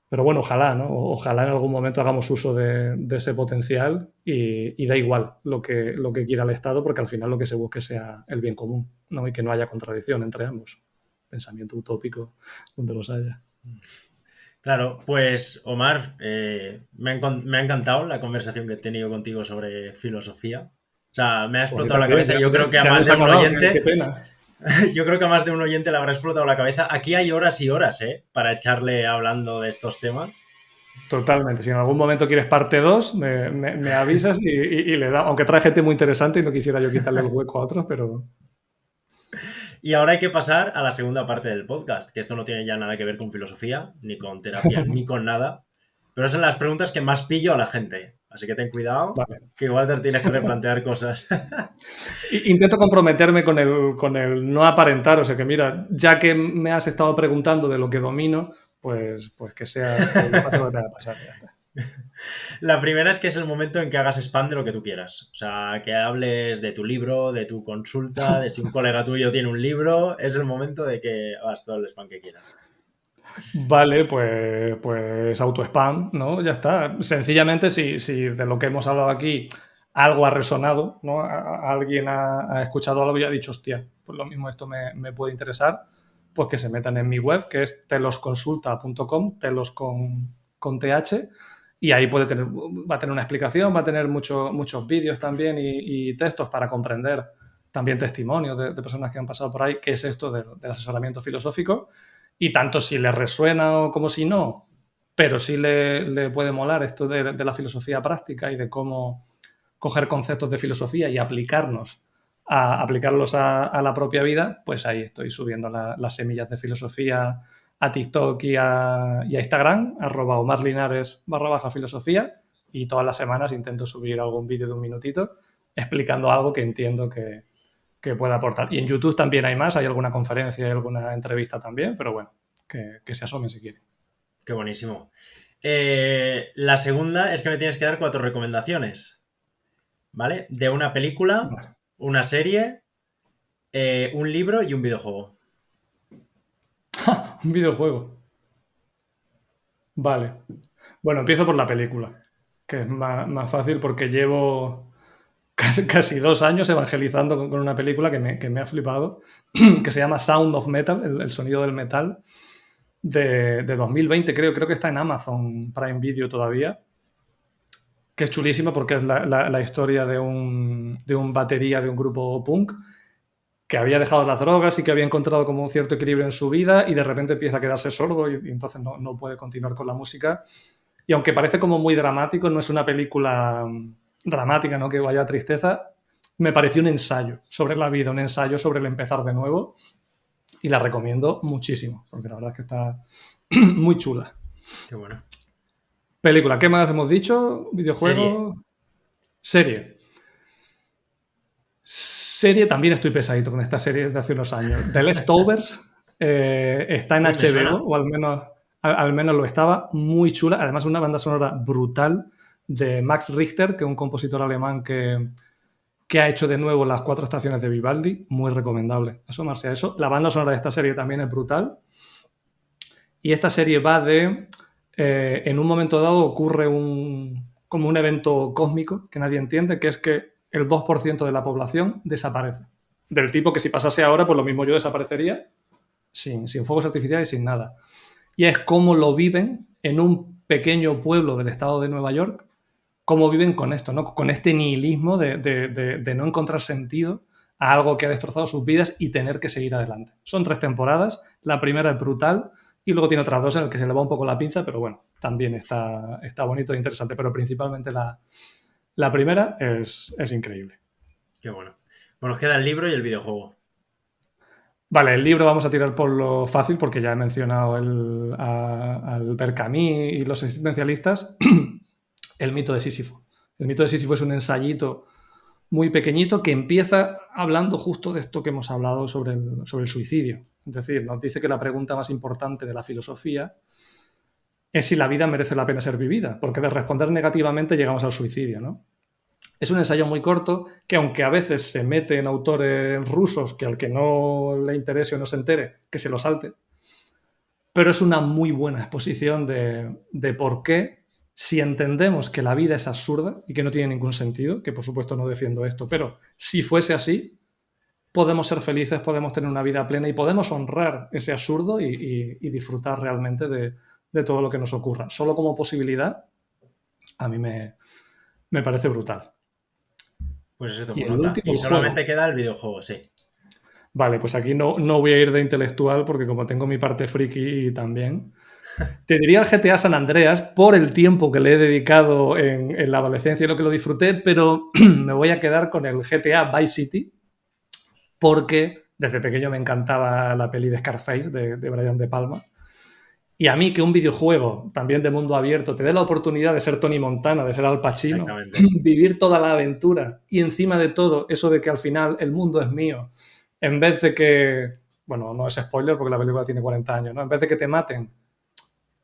Pero bueno, ojalá, ¿no? Ojalá en algún momento hagamos uso de ese potencial y da igual lo que quiera el Estado, porque al final lo que se busque sea el bien común, ¿no? Y que no haya contradicción entre ambos. Pensamiento utópico, donde los haya. Claro, pues Omar, me ha encantado la conversación que he tenido contigo sobre filosofía. O sea, me ha Pues a mí explotado la también, cabeza y yo creo que a ya más hemos de un acabado, qué oyente, pena. yo creo que a más de un oyente le habrá explotado la cabeza. Aquí hay horas y horas, para echarle hablando de estos temas. Totalmente. Si en algún momento quieres parte 2 me avisas y le da. Aunque trae gente muy interesante y no quisiera yo quitarle el hueco a otros, pero. Y ahora hay que pasar a la segunda parte del podcast, que esto no tiene ya nada que ver con filosofía, ni con terapia, ni con nada. Pero son las preguntas que más pillo a la gente. Así que ten cuidado, Vale. que igual te tienes que replantear cosas. Intento comprometerme con el no aparentar, o sea que mira, ya que me has estado preguntando de lo que domino, pues que sea, que pase lo que tenga que pasar, ya está. La primera es que es el momento en que hagas spam de lo que tú quieras. O sea, que hables de tu libro, de tu consulta, de si un colega tuyo tiene un libro. Es el momento de que hagas todo el spam que quieras. Vale, pues auto-spam, ¿no? Ya está. Sencillamente, si de lo que hemos hablado aquí algo ha resonado, ¿no? Alguien ha escuchado algo y ha dicho, hostia, pues lo mismo esto me puede interesar, pues que se metan en mi web, que es telosconsulta.com, telos con TH, y ahí va a tener una explicación, va a tener muchos vídeos también y textos para comprender, también testimonios de personas que han pasado por ahí, qué es esto del asesoramiento filosófico. Y tanto si le resuena como si no, pero sí le puede molar esto de la filosofía práctica y de cómo coger conceptos de filosofía y aplicarlos a la propia vida, pues ahí estoy subiendo las semillas de filosofía a TikTok y a Instagram, @omarlinares_filosofía, y todas las semanas intento subir algún vídeo de un minutito explicando algo que entiendo que pueda aportar. Y en YouTube también hay más, hay alguna conferencia y alguna entrevista también, pero bueno, que se asomen si quieren. Qué buenísimo. La segunda es que me tienes que dar 4 recomendaciones, ¿vale? De una película, Vale. una serie, un libro y un videojuego. Un videojuego. Vale. Bueno, empiezo por la película, que es más fácil porque llevo casi 2 años evangelizando con una película que me ha flipado, que se llama Sound of Metal, el sonido del metal, de 2020, creo que está en Amazon Prime Video todavía, que es chulísima porque es la historia de un batería de un grupo punk que había dejado las drogas y que había encontrado como un cierto equilibrio en su vida y de repente empieza a quedarse sordo y entonces no puede continuar con la música. Y aunque parece como muy dramático, no es una película dramática, ¿no? Que vaya a tristeza, me pareció un ensayo sobre la vida, un ensayo sobre el empezar de nuevo. y la recomiendo muchísimo, porque la verdad es que está muy chula. Qué bueno. Película, ¿qué más hemos dicho? Serie. Videojuego, serie. Serie, también estoy pesadito con esta serie de hace unos años. The Leftovers está en Uy, me HBO, suena. o al menos lo estaba, muy chula. Además, una banda sonora brutal de Max Richter, que es un compositor alemán que ha hecho de nuevo las 4 estaciones de Vivaldi. Muy recomendable asomarse a eso. La banda sonora de esta serie también es brutal. Y esta serie va de... en un momento dado ocurre como un evento cósmico que nadie entiende, que es que el 2% de la población desaparece. Del tipo que si pasase ahora, pues lo mismo yo desaparecería sin fuegos artificiales y sin nada. Y es cómo lo viven en un pequeño pueblo del estado de Nueva York, cómo viven con esto, ¿no? Con este nihilismo de no encontrar sentido a algo que ha destrozado sus vidas y tener que seguir adelante. Son 3 temporadas, la primera es brutal y luego tiene otras 2 en las que se le va un poco la pinza, pero bueno, también está bonito e interesante, pero principalmente la primera es increíble. Qué bueno. Bueno, nos queda el libro y el videojuego. Vale, el libro vamos a tirar por lo fácil porque ya he mencionado al Berkami y los existencialistas. El mito de Sísifo. El mito de Sísifo es un ensayito muy pequeñito que empieza hablando justo de esto que hemos hablado sobre el suicidio. Es decir, nos dice que la pregunta más importante de la filosofía es si la vida merece la pena ser vivida, porque de responder negativamente llegamos al suicidio, ¿no? Es un ensayo muy corto que, aunque a veces se mete en autores rusos que al que no le interese o no se entere, que se lo salte, pero es una muy buena exposición de por qué, si entendemos que la vida es absurda y que no tiene ningún sentido, que por supuesto no defiendo esto, pero si fuese así, podemos ser felices, podemos tener una vida plena y podemos honrar ese absurdo y disfrutar realmente de todo lo que nos ocurra. Solo como posibilidad, a mí me parece brutal. Pues eso Y tomo el nota. último, Y el juego. solamente queda el videojuego, sí. Vale, pues aquí no voy a ir de intelectual porque como tengo mi parte friki también, te diría el GTA San Andreas por el tiempo que le he dedicado en la adolescencia y lo que lo disfruté, pero me voy a quedar con el GTA Vice City porque desde pequeño me encantaba la peli de Scarface de Brian De Palma. Y a mí que un videojuego también de mundo abierto te dé la oportunidad de ser Tony Montana, de ser Al Pacino, Exactamente. vivir toda la aventura y encima de todo eso de que al final el mundo es mío, en vez de que, bueno, no es spoiler porque la película tiene 40 años, ¿no? En vez de que te maten,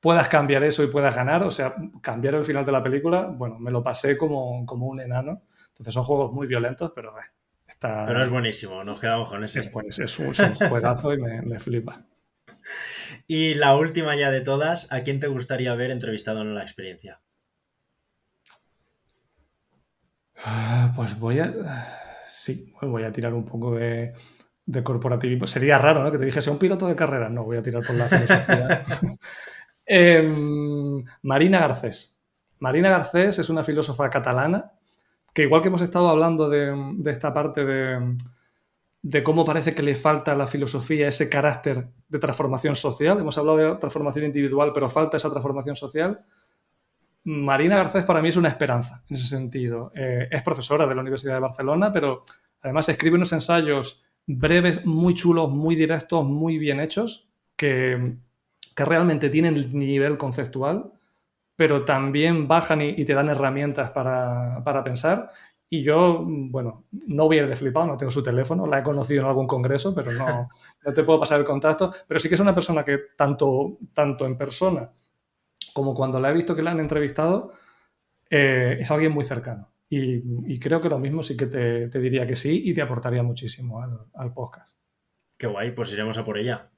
puedas cambiar eso y puedas ganar, o sea, cambiar el final de la película, bueno, me lo pasé como un enano. Entonces son juegos muy violentos, pero Pero es está, buenísimo, nos quedamos con ese. es un juegazo y me flipa. Y la última ya de todas, ¿a quién te gustaría haber entrevistado en la experiencia? Pues sí, voy a tirar un poco de corporativismo. Sería raro, ¿no? Que te dijese un piloto de carrera. No, voy a tirar por la filosofía. Marina Garcés. Marina Garcés es una filósofa catalana que, igual que hemos estado hablando de esta parte de cómo parece que le falta a la filosofía ese carácter de transformación social, hemos hablado de transformación individual, pero falta esa transformación social. Marina Garcés para mí es una esperanza en ese sentido. Es profesora de la Universidad de Barcelona, pero además escribe unos ensayos breves, muy chulos, muy directos, muy bien hechos, que realmente tienen el nivel conceptual, pero también bajan y te dan herramientas para pensar. Y yo, bueno, no voy a ir de flipado, no tengo su teléfono, la he conocido en algún congreso, pero no te puedo pasar el contacto. Pero sí que es una persona que tanto en persona como cuando la he visto que la han entrevistado, es alguien muy cercano. Y creo que lo mismo sí que te diría que sí y te aportaría muchísimo al podcast. Qué guay, pues iremos a por ella.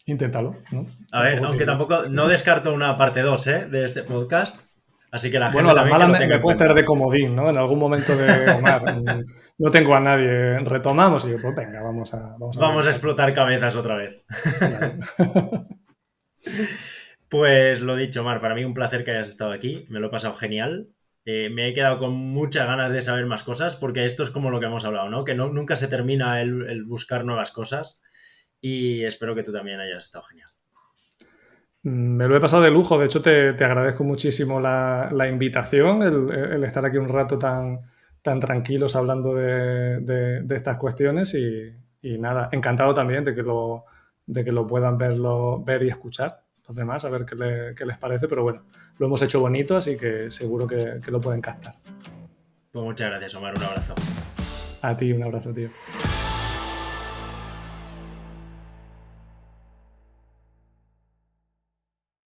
Inténtalo, ¿no? A ver, Tampoco aunque tienes. tampoco, no descarto una parte 2, ¿eh? De este podcast. Así que la Bueno, gente a las también que malas lo tenga me en puedes tener cuenta. de comodín, ¿no? En algún momento de Omar, no tengo a nadie, retomamos y yo, pues venga, vamos a Vamos a retomar. explotar cabezas otra vez. Claro. Pues lo dicho, Mar, para mí un placer que hayas estado aquí. Me lo he pasado genial. Me he quedado con muchas ganas de saber más cosas, porque esto es como lo que hemos hablado, ¿no? Que nunca se termina el buscar nuevas cosas. Y espero que tú también hayas estado genial. Me lo he pasado de lujo, de hecho te agradezco muchísimo la invitación, el estar aquí un rato tan tranquilos hablando de estas cuestiones Y nada, encantado también de que lo puedan ver y escuchar los demás, a ver qué les parece, pero bueno, lo hemos hecho bonito, así que seguro que lo pueden captar. Pues muchas gracias, Omar. Un abrazo. A ti, un abrazo, tío.